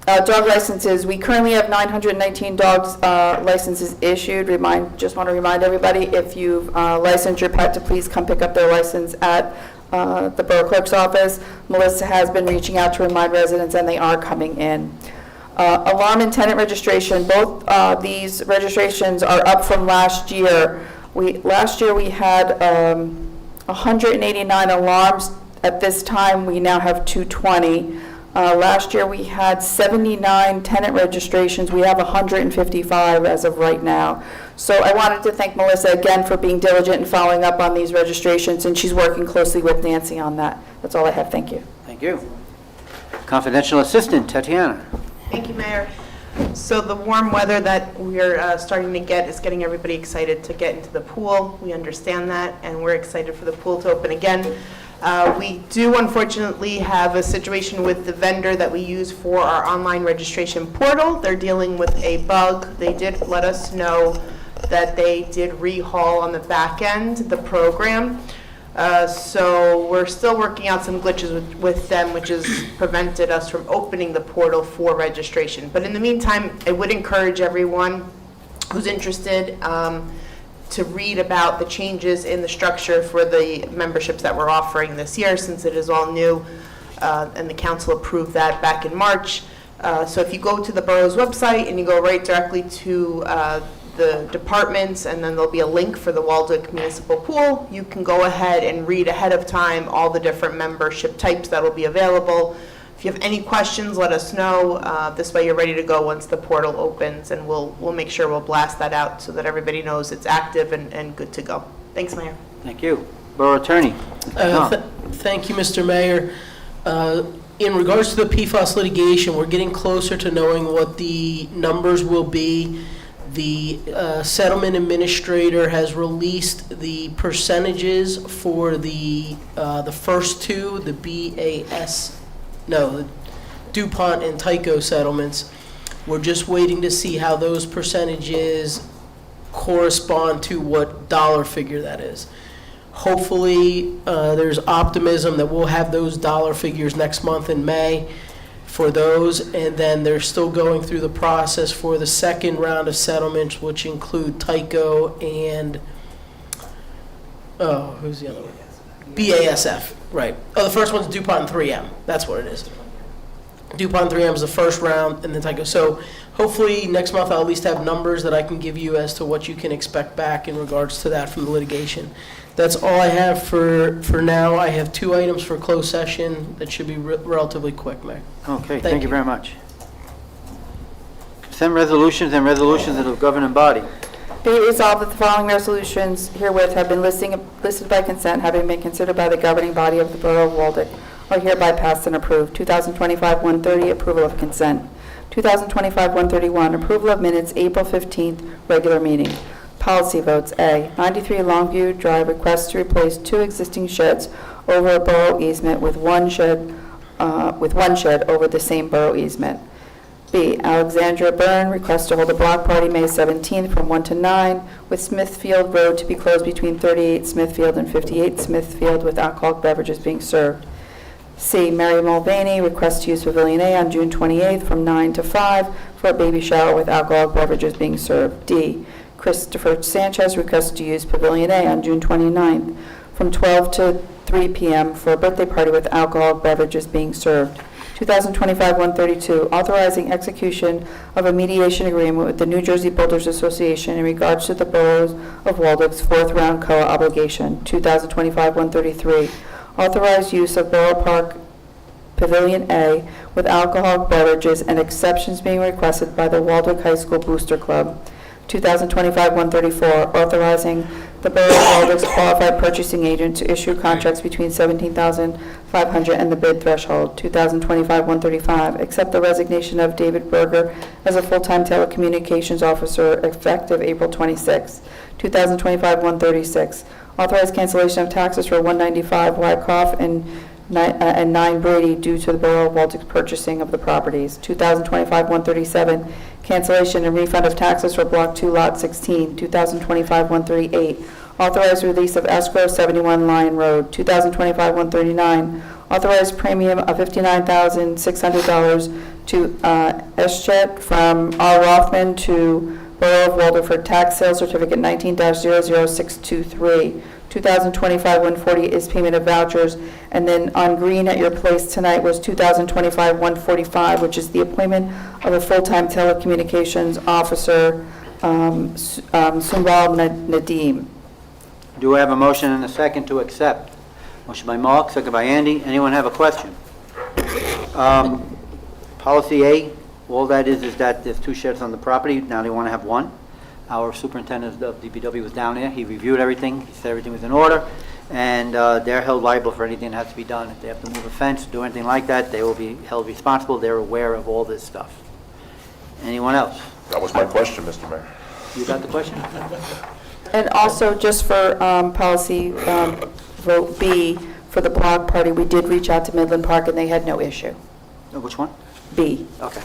Dog licenses, we currently have 919 dogs licenses issued. Just want to remind everybody, if you've licensed your pet, to please come pick up their license at the Borough Clerk's office. Melissa has been reaching out to remind residents, and they are coming in. Alarm and tenant registration, both these registrations are up from last year. Last year we had 189 alarms. At this time, we now have 220. Last year we had 79 tenant registrations. We have 155 as of right now. So I wanted to thank Melissa again for being diligent and following up on these registrations, and she's working closely with Nancy on that. That's all I have. Thank you. Thank you. Confidential Assistant, Tatiana. Thank you, Mayor. So the warm weather that we're starting to get is getting everybody excited to get into the pool. We understand that, and we're excited for the pool to open again. We do unfortunately have a situation with the vendor that we use for our online registration portal. They're dealing with a bug. They did let us know that they did rehaul on the back end the program. So we're still working out some glitches with them, which has prevented us from opening the portal for registration. But in the meantime, I would encourage everyone who's interested to read about the changes in the structure for the memberships that we're offering this year, since it is all new, and the council approved that back in March. So if you go to the borough's website and you go right directly to the departments, and then there'll be a link for the Waldeck Municipal Pool, you can go ahead and read ahead of time all the different membership types that will be available. If you have any questions, let us know. This way you're ready to go once the portal opens, and we'll make sure we'll blast that out so that everybody knows it's active and good to go. Thanks, Mayor. Thank you. Borough Attorney. Mr. Tom. Thank you, Mr. Mayor. In regards to the PFAS litigation, we're getting closer to knowing what the numbers will be. The settlement administrator has released the percentages for the first two, the the DuPont and Tyco settlements. We're just waiting to see how those percentages correspond to what dollar figure that is. Hopefully, there's optimism that we'll have those dollar figures next month in May for those, and then they're still going through the process for the second round of settlements, which include Tyco and, who's the other one? BASF, right. Oh, the first one's DuPont and 3M. That's what it is. DuPont 3M is the first round, and then Tyco. So hopefully next month I'll at least have numbers that I can give you as to what you can expect back in regards to that from the litigation. That's all I have for now. I have 2 items for closed session that should be relatively quick, Mayor. Okay, thank you very much. Consent resolutions and resolutions of the governing body. Be it resolved that the following resolutions herewith have been listed by consent, having been considered by the governing body of the Borough of Waldeck, are hereby passed and approved. 2025-130, approval of consent. 2025-131, approval of minutes, April 15th, regular meeting. Policy votes. A, 93 Longview Drive requests to replace 2 existing sheds over a borough easement with one shed over the same borough easement. B, Alexandra Byrne requests to hold a block party May 17th from 1 to 9 with Smithfield Road to be closed between 38 Smithfield and 58 Smithfield with alcoholic beverages being served. C, Mary Mulvaney requests to use Pavilion A on June 28th from 9 to 5 for a baby shower with alcoholic beverages being served. D, Christopher Sanchez requests to use Pavilion A on June 29th from 12 to 3 p.m. for a birthday party with alcoholic beverages being served. 2025-132, authorizing execution of a mediation agreement with the New Jersey Builders Association in regards to the Boroughs of Waldeck's 4th round COA obligation. 2025-133, authorized use of Borough Park Pavilion A with alcoholic beverages and exceptions being requested by the Waldeck High School Booster Club. 2025-134, authorizing the Borough of Waldeck's qualified purchasing agent to issue contracts between $17,500 and the bid threshold. 2025-135, accept the resignation of David Berger as a full-time telecommunications officer effective April 26. 2025-136, authorize cancellation of taxes for 195 Wyckoff and 9 Brady due to the Borough of Waldeck's purchasing of the properties. 2025-137, cancellation and refund of taxes for Block 2, Lot 16. 2025-138, authorized release of escrow 71 Lion Road. 2025-139, authorized premium of $59,600 to SCHET from R. Rothman to Borough of Waldeck for tax sale certificate 19-00623. 2025-140 is payment of vouchers, and then on green at your place tonight was 2025-145, which is the appointment of a full-time telecommunications officer, Sumbal Nadeem. Do I have a motion and a second to accept? Motion by Mark, second by Andy. Anyone have a question? Policy A, all that is that there's 2 sheds on the property. Now they want to have 1. Our superintendent of DPW was down there. He reviewed everything. He said everything was in order. And they're held liable for anything that has to be done. If they have to move a fence, do anything like that, they will be held responsible. They're aware of all this stuff. Anyone else? That was my question, Mr. Mayor. You got the question? And also, just for policy vote B, for the block party, we did reach out to Midland Park, and they had no issue. Which one? B. Okay.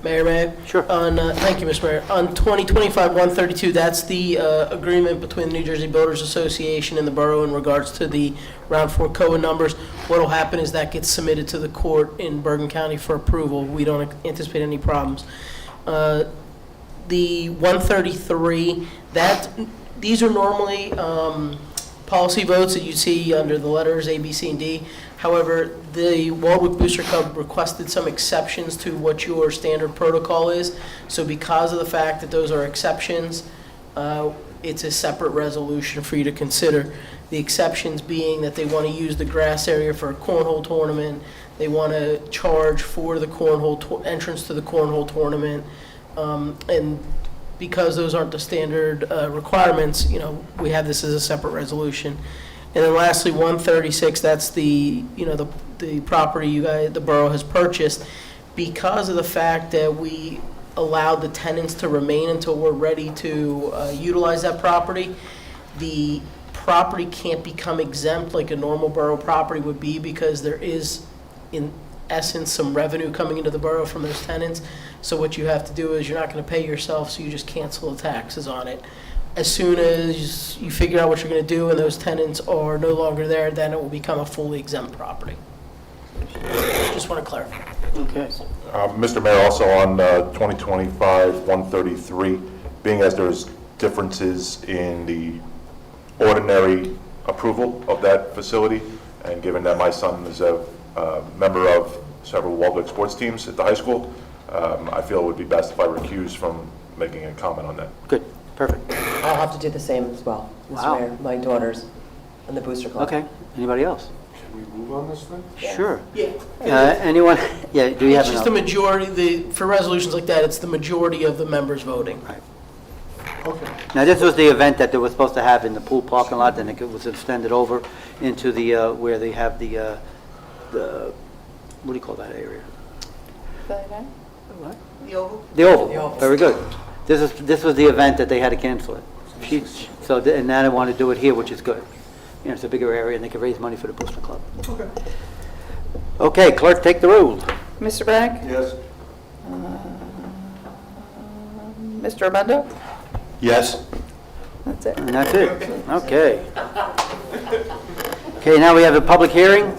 Mayor, may I? Sure. Thank you, Mr. Mayor. On 2025-132, that's the agreement between the New Jersey Builders Association and the borough in regards to the Round 4 COA numbers. What will happen is that gets submitted to the court in Bergen County for approval. We don't anticipate any problems. The 133, these are normally policy votes that you see under the letters A, B, C, and D. However, the Waldwick Booster Club requested some exceptions to what your standard protocol is. So because of the fact that those are exceptions, it's a separate resolution for you to consider. The exceptions being that they want to use the grass area for a cornhole tournament, they want to charge for the cornhole entrance to the cornhole tournament, and because those aren't the standard requirements, we have this as a separate resolution. And then lastly, 136, that's the property the borough has purchased. Because of the fact that we allowed the tenants to remain until we're ready to utilize that property, the property can't become exempt like a normal borough property would be, because there is, in essence, some revenue coming into the borough from those tenants. So what you have to do is, you're not going to pay yourself, so you just cancel the taxes on it. As soon as you figure out what you're going to do and those tenants are no longer there, then it will become a fully exempt property. Just want to clarify. Okay. Mr. Mayor, also on 2025-133, being as there's differences in the ordinary approval of that facility, and given that my son is a member of several Waldwick sports teams at the high school, I feel it would be best if I recuse from making a comment on that. Good, perfect. I'll have to do the same as well, Wow. Mr. Mayor. My daughters and the Booster Club. Okay, anybody else? Can we move on this thing? Sure. Yeah. Anyone? Yeah, do you have It's just the enough? majority, for resolutions like that, it's the majority of the members voting. Okay. Now, this was the event that they were supposed to have in the pool parking lot, then it was extended over into the, where they have the, what do you call that area? What? The Oval? The Oval. The Oval. Very good. This was the event that they had to cancel it. And now they want to do it here, which is good. It's a bigger area, and they can raise money for the Booster Club. Okay. Okay, clerk, take the roll. Mr. Bragg? Yes. Mr. Armando? Yes. That's it. And that's it. Okay. Okay, now we have a public hearing.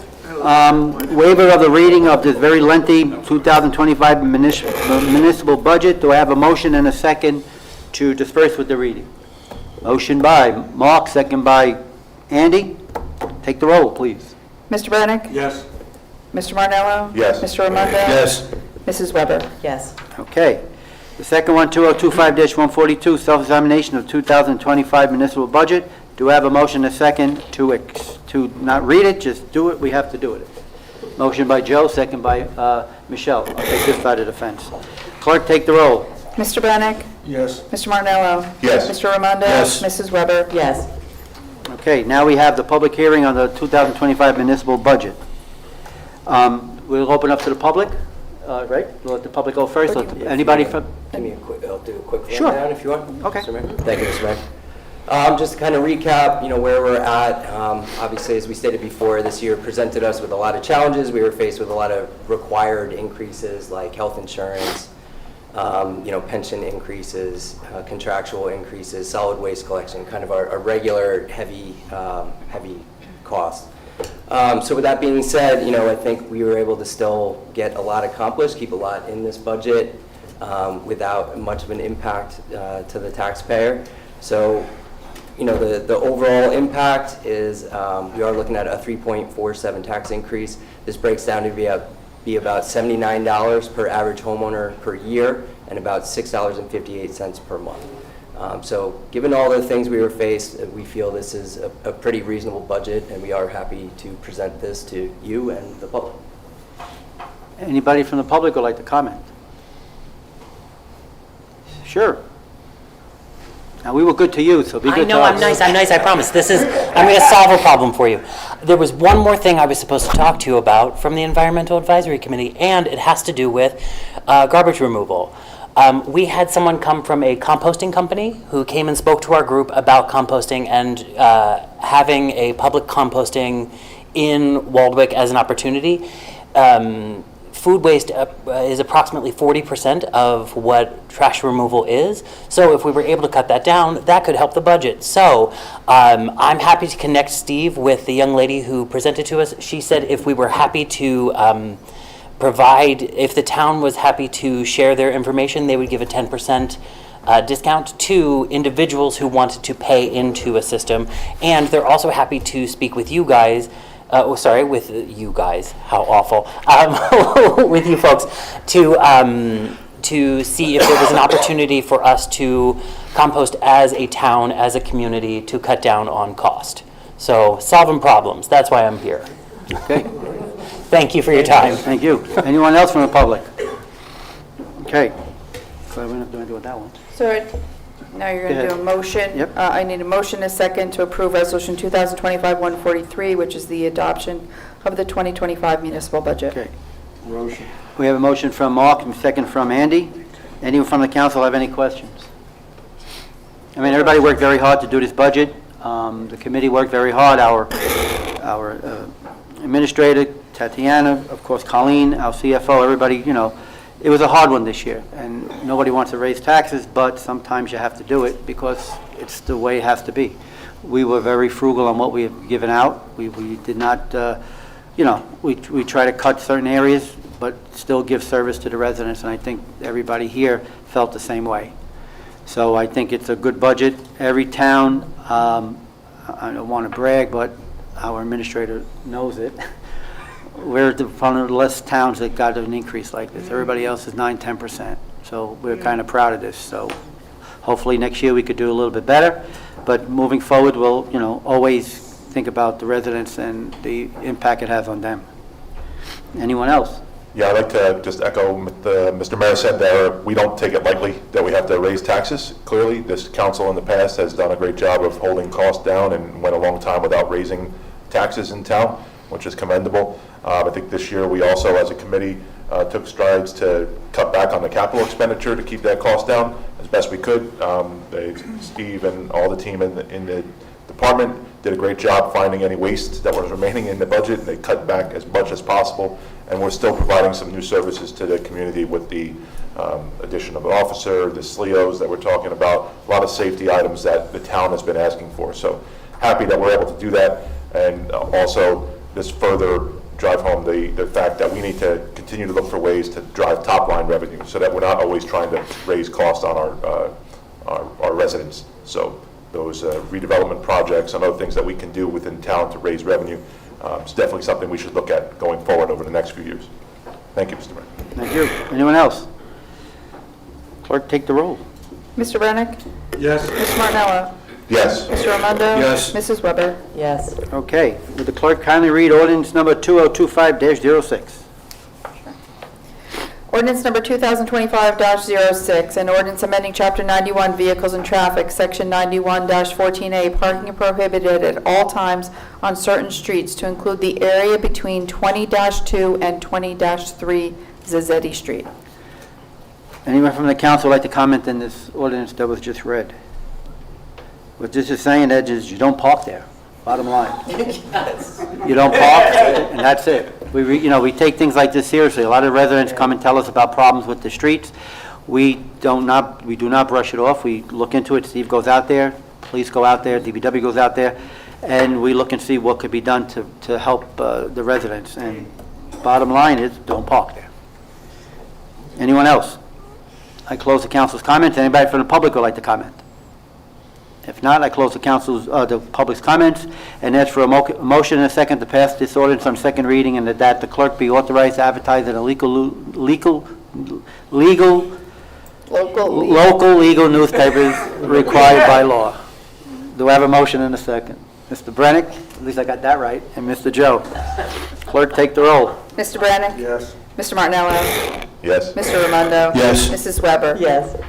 Waiver of the reading of this very lengthy 2025 municipal budget. Do I have a motion and a second to disperse with the reading? Motion by Mark, second by Andy. Take the roll, please. Mr. Brennick? Yes. Mr. Marnello? Yes. Mr. Armando? Yes. Mrs. Weber? Yes. Okay. The second one, 2025-142, self-examination of 2025 municipal budget. Do I have a motion and a second to not read it, just do it? We have to do it. Motion by Joe, second by Michelle. I'll take this side of the fence. Clerk, take the roll. Mr. Brennick? Yes. Mr. Marnello? Yes. Mr. Armando? Yes. Mrs. Weber? Yes. Okay, now we have the public hearing on the 2025 municipal budget. We'll open up to the public, right? We'll let the public go first. Anybody from? Give me I'll do a quick Sure. rundown if you want. Okay. Mr. Mayor. Thank you, Mr. Mayor. Just to kind of recap, where we're at. Obviously, as we stated before, this year presented us with a lot of challenges. We were faced with a lot of required increases like health insurance, pension increases, contractual increases, solid waste collection, kind of our regular heavy costs. So with that being said, I think we were able to still get a lot accomplished, keep a lot in this budget without much of an impact to the taxpayer. So, the overall impact is we are looking at a 3.47 tax increase. This breaks down to be about $79 per average homeowner per year and about $6.58 per month. So given all the things we were faced, we feel this is a pretty reasonable budget, and we are happy to present this to you and the public. Anybody from the public would like to comment? Sure. Now, we were good to you, so be I good to know, us. I'm nice, I promise. I'm going to solve a problem for you. There was one more thing I was supposed to talk to you about from the Environmental Advisory Committee, and it has to do with garbage removal. We had someone come from a composting company who came and spoke to our group about composting and having a public composting in Waldwick as an opportunity. Food waste is approximately 40% of what trash removal is. So if we were able to cut that down, that could help the budget. So I'm happy to connect Steve with the young lady who presented to us. She said if we were happy to if the town was happy to share their information, they would give a 10% discount to individuals who wanted to pay into a system. And they're also happy to speak with you guys, with you guys, how awful, with you folks, to see if there was an opportunity for us to compost as a town, as a community, to cut down on cost. So solving problems, that's why I'm here. Okay, Thank you for your time. thank you. Anyone else from the public? Okay. So we don't have to do with that one. So now you're going Go to do ahead. a motion. Yep. I need a motion, a second, to approve Resolution 2025-143, which is the adoption of the 2025 municipal budget. Okay. We have a motion from Mark and a second from Andy. Anyone from the council have any questions? I mean, everybody worked very hard to do this budget. The committee worked very hard. Our administrator, Tatiana, of course, Colleen, our CFO, everybody, it was a hard one this year. And nobody wants to raise taxes, but sometimes you have to do it because it's the way it has to be. We were very frugal on what we have given out. We did not, we try to cut certain areas, but still give service to the residents, and I think everybody here felt the same way. So I think it's a good budget. Every town, I don't want to brag, but our administrator knows it. We're one of the less towns that got an increase like this. Everybody else is 9-10%. So we're kind of proud of this. So hopefully next year we could do a little bit better. But moving forward, we'll, always think about the residents and the impact it has on them. Anyone else? Yeah, I'd like to just echo what Mr. Mayor said there. We don't take it lightly that we have to raise taxes. Clearly, this council in the past has done a great job of holding costs down and went a long time without raising taxes in town, which is commendable. I think this year we also, as a committee, took strides to cut back on the capital expenditure to keep that cost down as best we could. Steve and all the team in the department did a great job finding any waste that was remaining in the budget, and they cut back as much as possible. And we're still providing some new services to the community with the addition of an officer, the SLEOs that we're talking about, a lot of safety items that the town has been asking for. So happy that we're able to do that, and also this further drive home the fact that we need to continue to look for ways to drive top-line revenue so that we're not always trying to raise costs on our residents. So those redevelopment projects and other things that we can do within town to raise revenue, it's definitely something we should look at going forward over the next few years. Thank you, Mr. Mayor. Thank you. Anyone else? Clerk, take the roll. Mr. Brennick? Yes. Mr. Martello? Yes. Mr. Armando? Yes. Mrs. Weber? Yes. Okay. Would the clerk kindly read ordinance number 2025-06? Ordinance number 2025-06, an ordinance amending Chapter 91 Vehicles and Traffic, Section 91-14A, parking prohibited at all times on certain streets to include the area between 20-2 and 20-3 Zazzetti Street. Anyone from the council like to comment on this ordinance that was just read? What this is saying, Ed, is you don't park there, bottom line. You don't park, and that's it. We take things like this seriously. A lot of residents come and tell us about problems with the streets. We do not brush it off. We look into it. Steve goes out there, police go out there, DPW goes out there, and we look and see what could be done to help the residents. And bottom line is, don't park there. Anyone else? I close the council's comments. Anybody from the public would like to comment? If not, I close the public's comments and ask for a motion and a second to pass this ordinance on second reading, and that the clerk be authorized to advertise in a local legal newspapers required by law. Do I have a motion and a second? Mr. Brennick, at least I got that right, and Mr. Joe. Clerk, take the roll. Mr. Brennick? Yes. Mr. Martello? Yes. Mr. Armando? Yes. Mrs. Weber? Yes.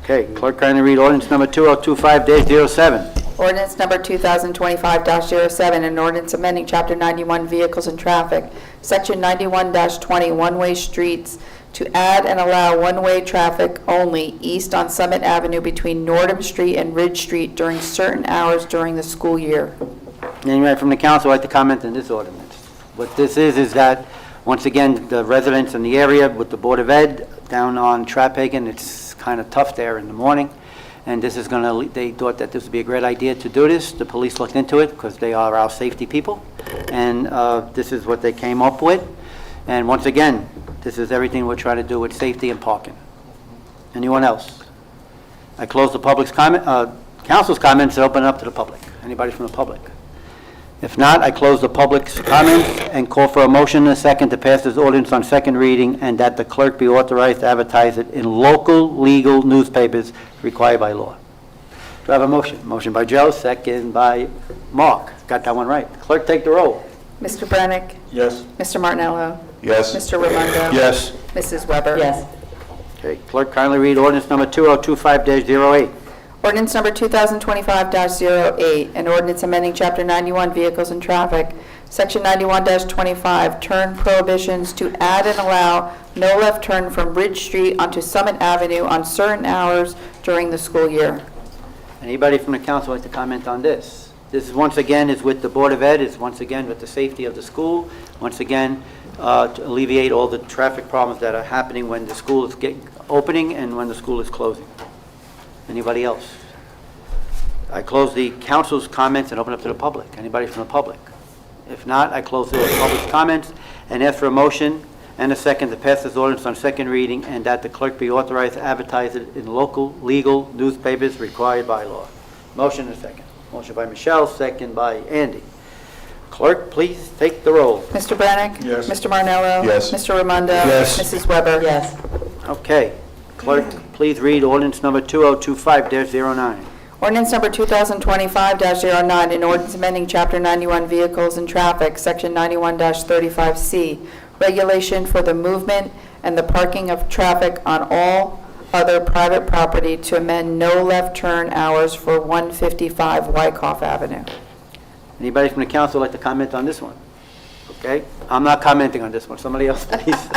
Okay, clerk, kindly read ordinance number 2025-07. Ordinance number 2025-07, an ordinance amending Chapter 91 Vehicles and Traffic, Section 91-20 one-way streets to add and allow one-way traffic only east on Summit Avenue between Nordham Street and Ridge Street during certain hours during the school year. Anyone from the council would like to comment on this ordinance? What this is that, once again, the residents in the area with the Board of Ed down on Trapphagen, it's kind of tough there in the morning. And this is they thought that this would be a great idea to do this. The police looked into it because they are our safety people. And this is what they came up with. And once again, this is everything we're trying to do with safety and parking. Anyone else? I close the public's comment, council's comments and open it up to the public. Anybody from the public? If not, I close the public's comments and call for a motion and a second to pass this ordinance on second reading and that the clerk be authorized to advertise it in local legal newspapers required by law. Do I have a motion? Motion by Joe, second by Mark. Got that one right. Clerk, take the roll. Mr. Brennick? Yes. Mr. Martinello? Yes. Mr. Raimondo? Yes. Mrs. Weber? Yes. Okay, clerk, kindly read ordinance number 2025-08. Ordinance number 2025-08, an ordinance amending Chapter 91 Vehicles and Traffic, Section 91-25, turn prohibitions to add and allow no left turn from Bridge Street onto Summit Avenue on certain hours during the school year. Anybody from the council like to comment on this? This is, once again, is with the Board of Ed, it's once again with the safety of the school, once again, to alleviate all the traffic problems that are happening when the school is opening and when the school is closing. Anybody else? I close the council's comments and open up to the public. Anybody from the public? If not, I close the public's comments and ask for a motion and a second to pass this ordinance on second reading and that the clerk be authorized to advertise it in local legal newspapers required by law. Motion and a second. Motion by Michelle, second by Andy. Clerk, please take the roll. Mr. Brennick? Yes. Mr. Martinello? Yes. Mr. Raimondo? Yes. Mrs. Weber? Yes. Okay. Clerk, please read ordinance number 2025-09. Ordinance number 2025-09, an ordinance amending Chapter 91 Vehicles and Traffic, Section 91-35C, regulation for the movement and the parking of traffic on all other private property to amend no left turn hours for 155 Wyckoff Avenue. Anybody from the council like to comment on this one? Okay, I'm not commenting on this one. Somebody else, please.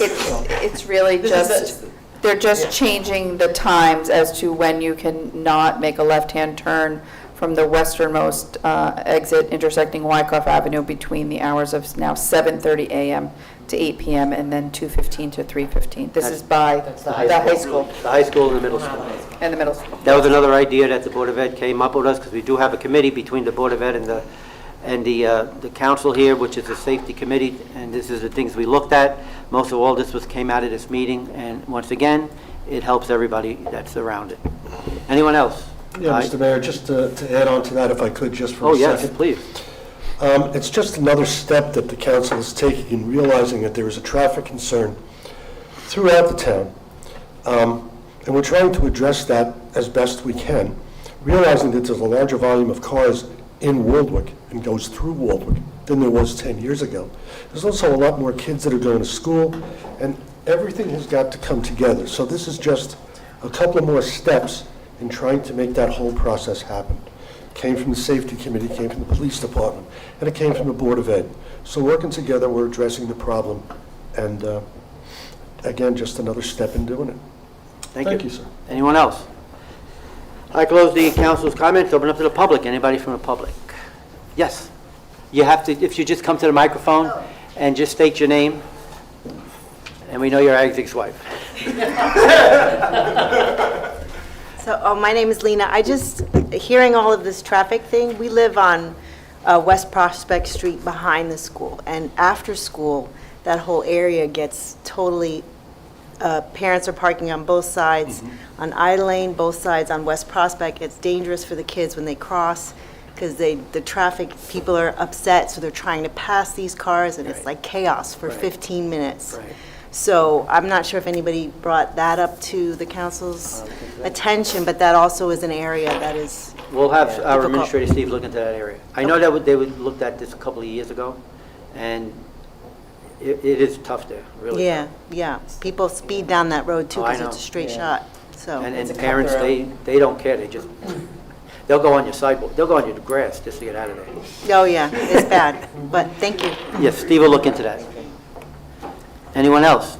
It's really This is just, they're just changing the times as to when you can not make a left-hand turn from the westernmost exit intersecting Wyckoff Avenue between the hours of now 7:30 a.m. to 8 p.m. and then 2:15 to 3:15. This is by the high school The high school and the middle school. and the middle school. That was another idea that the Board of Ed came up with us, because we do have a committee between the Board of Ed and the council here, which is the safety committee, and this is the things we looked at. Most of all, this came out of this meeting, and once again, it helps everybody that's around it. Anyone else? Yeah, Aye. Mr. Mayor, just to add on to that, if I could, just for Oh, a second. yes, please. It's just another step that the council is taking in realizing that there is a traffic concern throughout the town. And we're trying to address that as best we can, realizing that there's a larger volume of cars in Waldwick and goes through Waldwick than there was 10 years ago. There's also a lot more kids that are going to school, and everything has got to come together. So this is just a couple of more steps in trying to make that whole process happen. Came from the safety committee, came from the police department, and it came from the Board of Ed. So working together, we're addressing the problem, and again, just another step in doing it. Thank you. sir. Anyone else? I close the council's comments, open up to the public. Anybody from the public? Yes. You have to, if you just come to the microphone and just state your name, and we know you're Isaac's wife. So, my name is Lena. I just, hearing all of this traffic thing, we live on West Prospect Street behind the school. And after school, that whole area gets totally, parents are parking on both sides. On I Lane, both sides on West Prospect. It's dangerous for the kids when they cross because the traffic, people are upset, so they're trying to pass these cars, and it's like chaos for 15 minutes. Right. So I'm not sure if anybody brought that up to the council's attention, but that also is an area that is, We'll have our difficult. administrator Steve look into that area. I know that they would looked at this a couple of years ago, and it is tough there, really. yeah. People speed down that road too Oh, I because it's a know. straight shot, so. And It's a parents, cutthroat. they don't care, they'll go on your sidewalk, they'll go on your grass just to get out of there. Oh, yeah, it's bad, but thank you. Yes, Steve will look into that. Anyone else?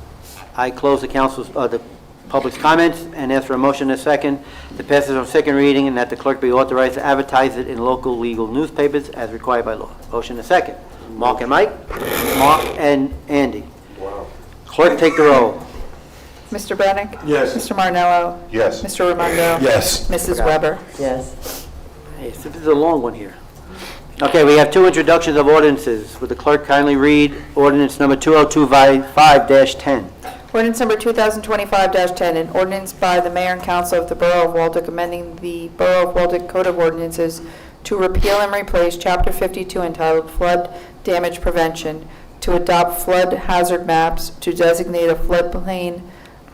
I close the the public's comments and ask for a motion and a second to pass it on second reading and that the clerk be authorized to advertise it in local legal newspapers as required by law. Motion and a second. Mark and Mike? Mark and Andy. Clerk, take the roll. Mr. Brennick? Yes. Mr. Martinello? Yes. Mr. Raimondo? Yes. Mrs. Weber? Yes. Hey, so this is a long one here. Okay, we have two introductions of ordinances. Would the clerk kindly read ordinance number 2025-10? Ordinance number 2025-10, an ordinance by the Mayor and Council of the Borough of Waldeck amending the Borough of Waldeck Code of Ordinances to repeal and replace Chapter 52 entitled Flood Damage Prevention, to adopt flood hazard maps, to designate a floodplain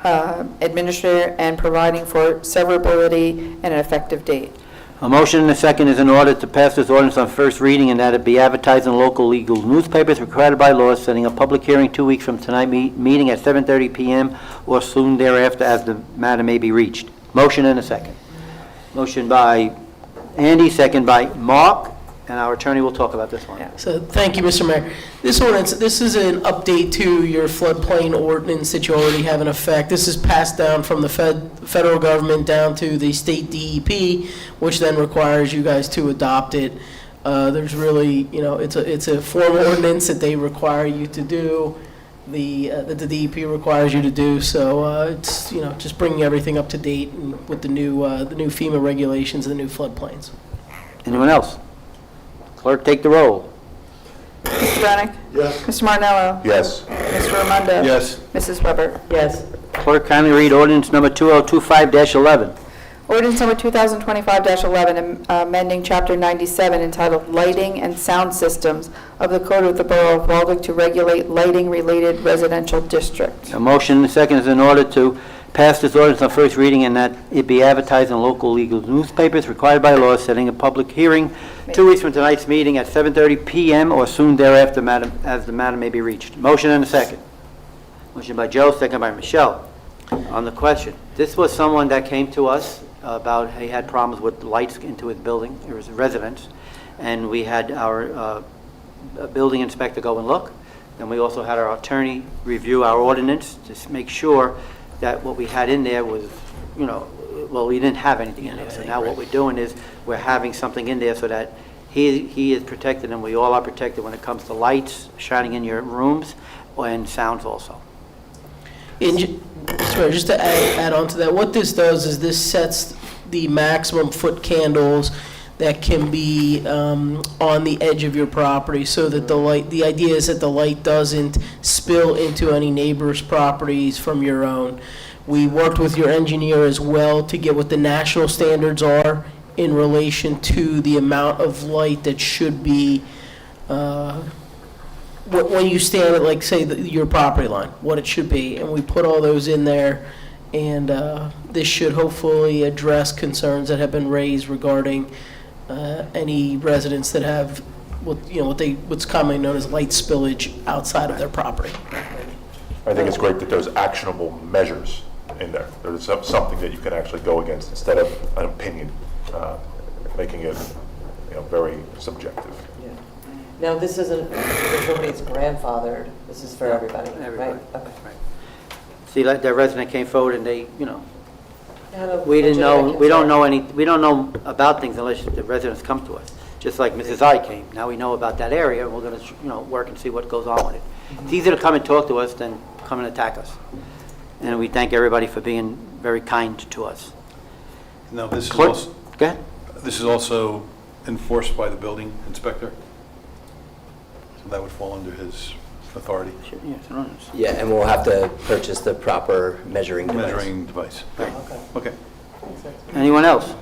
administrator, and providing for severability and an effective date. A motion and a second is in order to pass this ordinance on first reading and that it be advertised in local legal newspapers required by law, setting a public hearing 2 weeks from tonight, meeting at 7:30 p.m. or soon thereafter as the matter may be reached. Motion and a second. Motion by Andy, second by Mark, and our attorney will talk about this one. So, thank you, Mr. Mayor. This ordinance, this is an update to your floodplain ordinance that you already have in effect. This is passed down from the federal government down to the state DEP, which then requires you guys to adopt it. There's really, it's a formal ordinance that they require you to do, that the DEP requires you to do. So it's, just bringing everything up to date with the new FEMA regulations and the new floodplains. Anyone else? Clerk, take the roll. Mr. Brennick? Yes. Mr. Marnello? Yes. Mr. Raimondo? Yes. Mrs. Weber? Yes. Clerk, kindly read ordinance number 2025-11. Ordinance number 2025-11, amending Chapter 97 entitled Lighting and Sound Systems of the Code of the Borough of Waldeck to regulate lighting-related residential districts. A motion and a second is in order to pass this ordinance on first reading and that it be advertised in local legal newspapers required by law, setting a public hearing 2 weeks from tonight's meeting at 7:30 p.m. or soon thereafter, as the matter may be reached. Motion and a second. Motion by Joe, second by Michelle. On the question, this was someone that came to us about he had problems with lights into his building, or his residence, and we had our building inspector go and look. And we also had our attorney review our ordinance to make sure that what we had in there was, we didn't have anything in there. So now what we're doing is we're having something in there so that he is protected and we all are protected when it comes to lights shining in your rooms and sounds also. And just to add on to that, what this does is this sets the maximum foot candles that can be on the edge of your property, so that the idea is that the light doesn't spill into any neighbor's properties from your own. We worked with your engineer as well to get what the national standards are in relation to the amount of light that should be when you stand at, like, say, your property line, what it should be. And we put all those in there, and this should hopefully address concerns that have been raised regarding any residents that have what's commonly known as light spillage outside of their property. I think it's great that there's actionable measures in there. There's something that you can actually go against instead of an opinion, making it very subjective. Now, this isn't, nobody's grandfathered, this is for everybody, Everybody. right? Okay. See, like that resident came forward and they, Had a we didn't know, legitimate we don't know about things unless the residents come to us. Just like Mrs. I came. Now we know about that area and we're going to, work and see what goes on with it. It's easier to come and talk to us than come and attack us. And we thank everybody for being very kind to us. Now, this is Clerk, also, go ahead. this is also enforced by the building inspector? So that would fall under his authority? Sure, yes, I don't know. Yeah, and we'll have to purchase the proper measuring device. Measuring device. Right. Okay. Anyone else?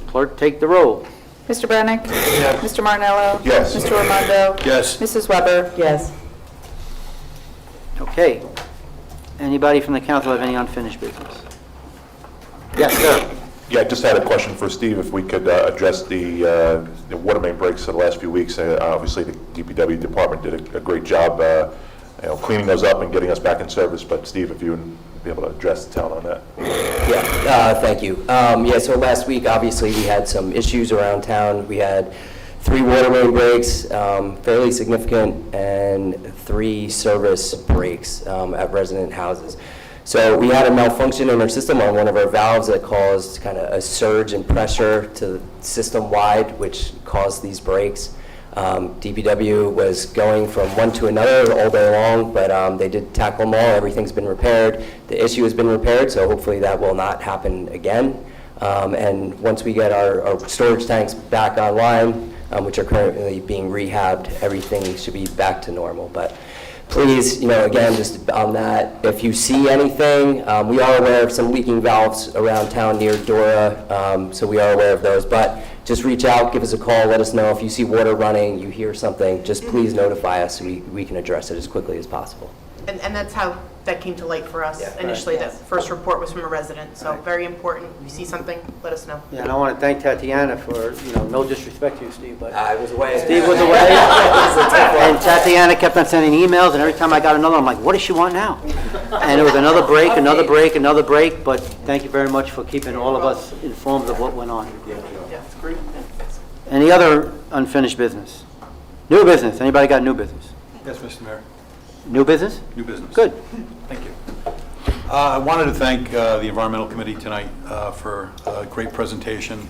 Clerk, take the roll. Mr. Brennick? Yes. Mr. Marnello? Yes. Mr. Raimondo? Yes. Mrs. Weber? Yes. Okay. Anybody from the council have any unfinished business? Yes, sir. Yeah, I just had a question for Steve, if we could address the water main breaks for the last few weeks. Obviously, the DPW department did a great job cleaning those up and getting us back in service, but Steve, if you would be able to address the town on that. Yeah, thank you. So last week, obviously, we had some issues around town. We had 3 water main breaks, fairly significant, and 3 service breaks at resident houses. So we had a malfunction in our system on one of our valves that caused kind of a surge in pressure to system-wide, which caused these breaks. DPW was going from one to another all day long, but they did tackle them all. Everything's been repaired. The issue has been repaired, so hopefully that will not happen again. And once we get our storage tanks back online, which are currently being rehabbed, everything should be back to normal. But please, again, just on that, if you see anything, we are aware of some leaking valves around town near Dora, so we are aware of those, but just reach out, give us a call, let us know if you see water running, you hear something, just please notify us so we can address it as quickly as possible. And that's how that came to light for us initially. That first report was from a resident, so very important. If you see something, let us know. Yeah, and I want to thank Tatiana for, no disrespect to you, Steve, but I was away. Steve was away. And Tatiana kept on sending emails, and every time I got another, I'm like, what does she want now? And it was another break, another break, but thank you very much for keeping all of us informed of what went on. Any other unfinished business? New business, anybody got new business? Yes, Mr. Mayor. New business? New business. Good. Thank you. I wanted to thank the Environmental Committee tonight for a great presentation.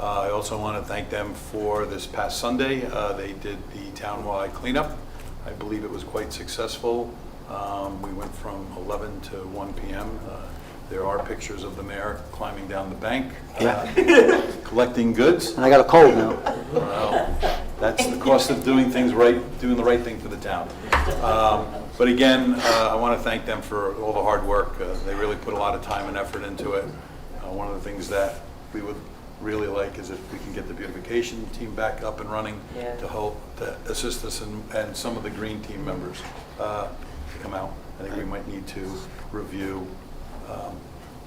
I also want to thank them for this past Sunday. They did the townwide cleanup. I believe it was quite successful. We went from 11 to 1 p.m. There are pictures of the mayor climbing down the bank, collecting goods. And I got a cold now. Well, that's the cost of doing things right, doing the right thing for the town. But again, I want to thank them for all the hard work. They really put a lot of time and effort into it. One of the things that we would really like is if we can get the beautification team back up and running to help, to assist us and some of the green team members to come out. I think we might need to review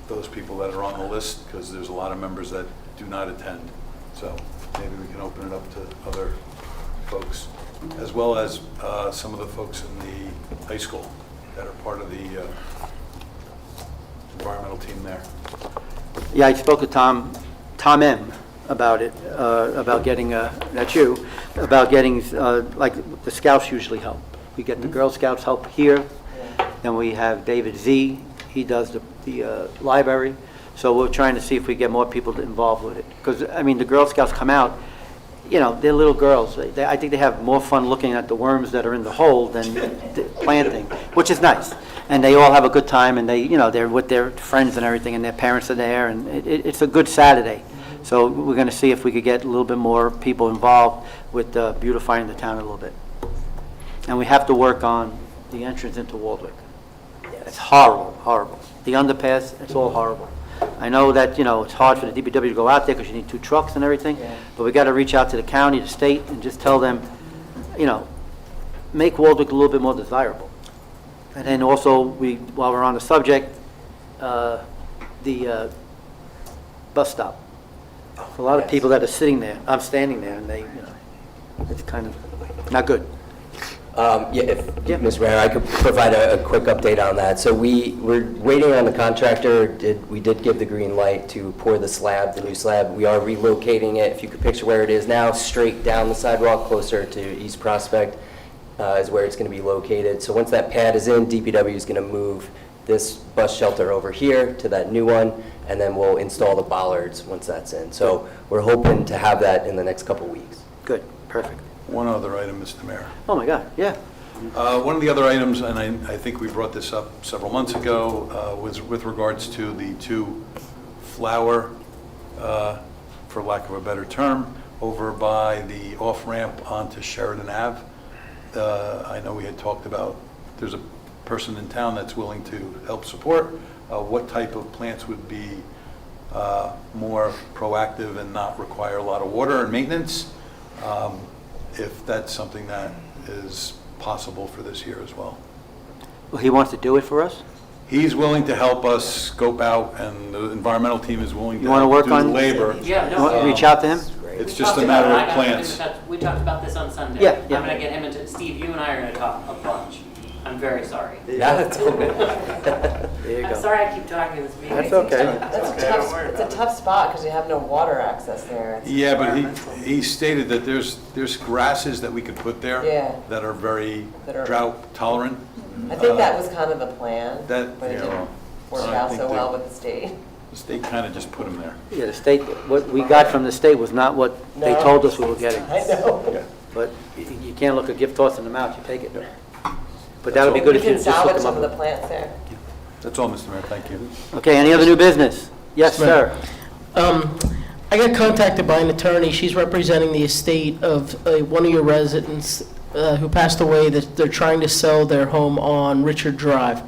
those people that are on the list, because there's a lot of members that do not attend. So maybe we can open it up to other folks, as well as some of the folks in the high school that are part of the environmental team there. Yeah, I spoke to Tom M. about it, about getting, that's you, about getting, like, the scouts usually help. We get the Girl Scouts help here, then we have David Z., he does the library, so we're trying to see if we get more people involved with it. Because, I mean, the Girl Scouts come out, they're little girls. I think they have more fun looking at the worms that are in the hole than planting, which is nice. And they all have a good time, and they're with their friends and everything, and their parents are there, and it's a good Saturday. So we're going to see if we could get a little bit more people involved with beautifying the town a little bit. And we have to work on the entrance into Waldwick. It's horrible, horrible. The underpass, it's all horrible. I know that, it's hard for the DPW to go out there because you need 2 trucks and everything, but we got to reach out to the county, the state, and just tell them, make Waldwick a little bit more desirable. And then also, while we're on the subject, the bus stop. A lot of people that are sitting there, I'm standing there, and they, it's kind of not good. If Ms. Mayor, I could provide a quick update on that. So we're waiting on the contractor. We did give the green light to pour the slab, the new slab. We are relocating it. If you could picture where it is now, straight down the sidewalk, closer to East Prospect, is where it's going to be located. So once that pad is in, DPW is going to move this bus shelter over here to that new one, and then we'll install the bollards once that's in. So we're hoping to have that in the next couple weeks. Good, perfect. One other item, Mr. Mayor. Oh, my God, yeah. One of the other items, and I think we brought this up several months ago, was with regards to the 2 flower, for lack of a better term, over by the off-ramp onto Sheridan Ave. I know we had talked about, there's a person in town that's willing to help support. What type of plants would be more proactive and not require a lot of water and maintenance? If that's something that is possible for this year as well. Well, he wants to do it for us? He's willing to help us scope out, and the environmental team is willing to You want to work do the on? labor. Yeah, You want to reach out to him? It's just a matter of plants. We talked about this on Sunday. Yeah, I'm yeah. going to get him into, Steve, you and I are going to talk a bunch. I'm very sorry. Yeah, that's okay. There you I'm go. sorry I keep talking with me. That's okay. It's a tough spot because you have no water access there. It's Yeah, but environmental. he stated that there's grasses that we could put there Yeah. that are very That are- drought tolerant. I think that was kind of the plan, That, but it yeah, didn't work I out think so they- well with the state. The state kind of just put them there. Yeah, the state, what we got from the state was not what they No. told us we were getting. I know. But you can't look a gift horse in the mouth, you take it. But that would be good We if you can just hook salvage them some of the up. plants there. That's all, Mr. Mayor, thank you. Okay, any other new business? Yes, sir. I got contacted by an attorney. She's representing the estate of one of your residents who passed away, that they're trying to sell their home on Richard Drive.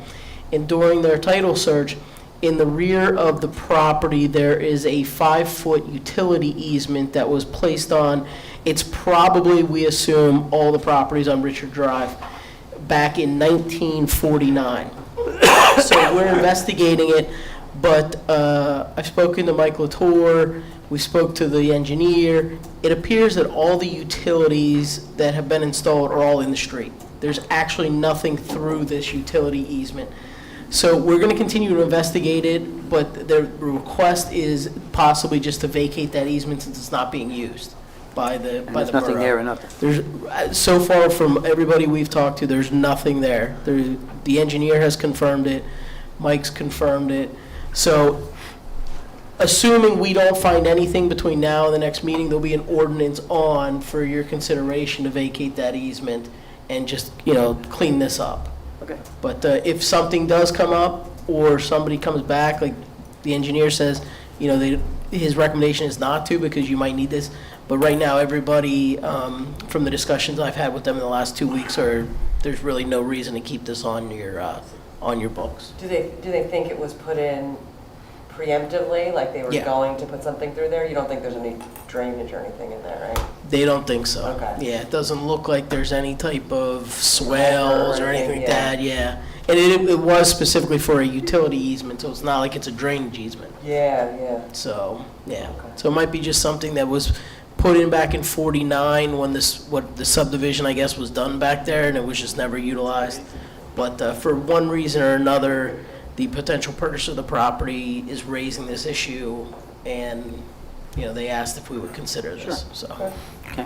And during their title search, in the rear of the property, there is a 5-foot utility easement that was placed on, it's probably, we assume, all the properties on Richard Drive, back in 1949. So we're investigating it, but I've spoken to Mike Latour, we spoke to the engineer. It appears that all the utilities that have been installed are all in the street. There's actually nothing through this utility easement. So we're going to continue to investigate it, but the request is possibly just to vacate that easement since it's not being used by the And borough. there's nothing there or nothing. There's, so far from everybody we've talked to, there's nothing there. The engineer has confirmed it, Mike's confirmed it. So assuming we don't find anything between now and the next meeting, there'll be an ordinance on for your consideration to vacate that easement and just, clean this up. Okay. But if something does come up, or somebody comes back, like the engineer says, his recommendation is not to, because you might need this. But right now, everybody, from the discussions I've had with them in the last 2 weeks, there's really no reason to keep this on your books. Do they think it was put in preemptively, like they were Yeah. going to put something through there? You don't think there's any drainage or anything in there, right? They don't think so. Okay. Yeah, it doesn't look like there's any type of swales or anything like Yeah. that, yeah. And it was specifically for a utility easement, so it's not like it's a drainage easement. Yeah. So, yeah. So it might be just something that was put in back in 49 when the subdivision, I guess, was done back there, and it was just never utilized. But for one reason or another, the potential purchaser of the property is raising this issue, and, they asked if we would consider this, so. Okay.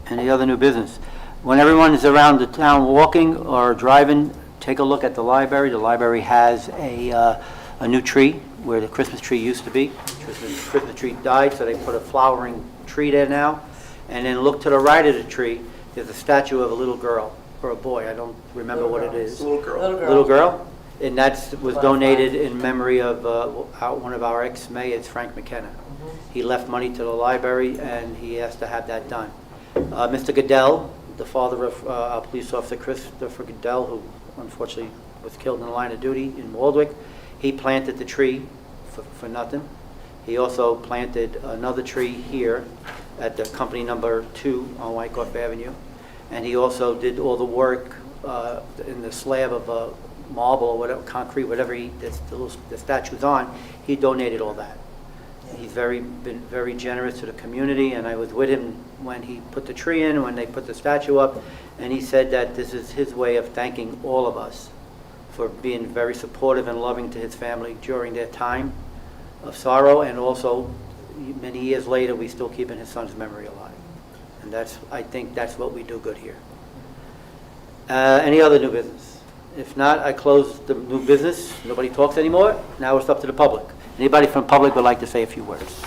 Any other new business? When everyone is around the town walking or driving, take a look at the library. The library has a new tree where the Christmas tree used to be. The Christmas tree died, so they put a flowering tree there now. And then look to the right of the tree, there's a statue of a little girl, or a boy, I don't remember what it is. Little girl. Little girl? And that was donated in memory of one of our ex-mayors, Frank McKenna. He left money to the library, and he has to have that done. Mr. Goodell, the father of our police officer Christopher Goodell, who unfortunately was killed in the line of duty in Waldwick, he planted the tree for nothing. He also planted another tree here at the company number 2 on Wyckoff Avenue. And he also did all the work in the slab of marble or whatever, concrete, whatever the statue's on. He donated all that. He's been very generous to the community, and I was with him when he put the tree in, when they put the statue up, and he said that this is his way of thanking all of us for being very supportive and loving to his family during their time of sorrow, and also many years later, we still keeping his son's memory alive. And I think that's what we do good here. Any other new business? If not, I close the new business. Nobody talks anymore. Now it's up to the public. Anybody from public would like to say a few words?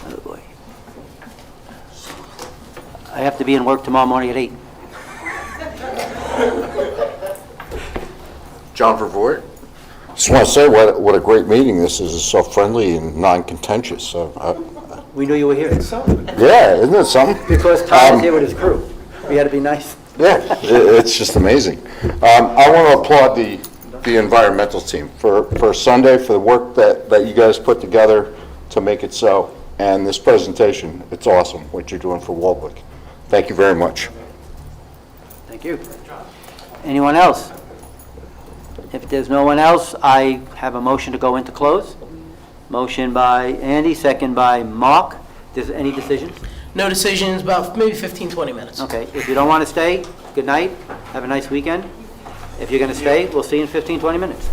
Oh, boy. I have to be in work tomorrow morning at 8. John Vervoort. Just want to say what a great meeting this is. It's so friendly and non-contentious. So, We knew you were here. yeah, isn't it something? Because Tom was here with his crew. We had to be nice. Yeah, it's just amazing. I want to applaud the environmental team for Sunday, for the work that you guys put together to make it so. And this presentation, it's awesome what you're doing for Waldwick. Thank you very much. Thank you. Anyone else? If there's no one else, I have a motion to go into close. Motion by Andy, second by Mark. There's any decisions? No decisions, about maybe 15, 20 minutes. Okay, if you don't want to stay, good night, have a nice weekend. If you're going to stay, we'll see you in 15, 20 minutes.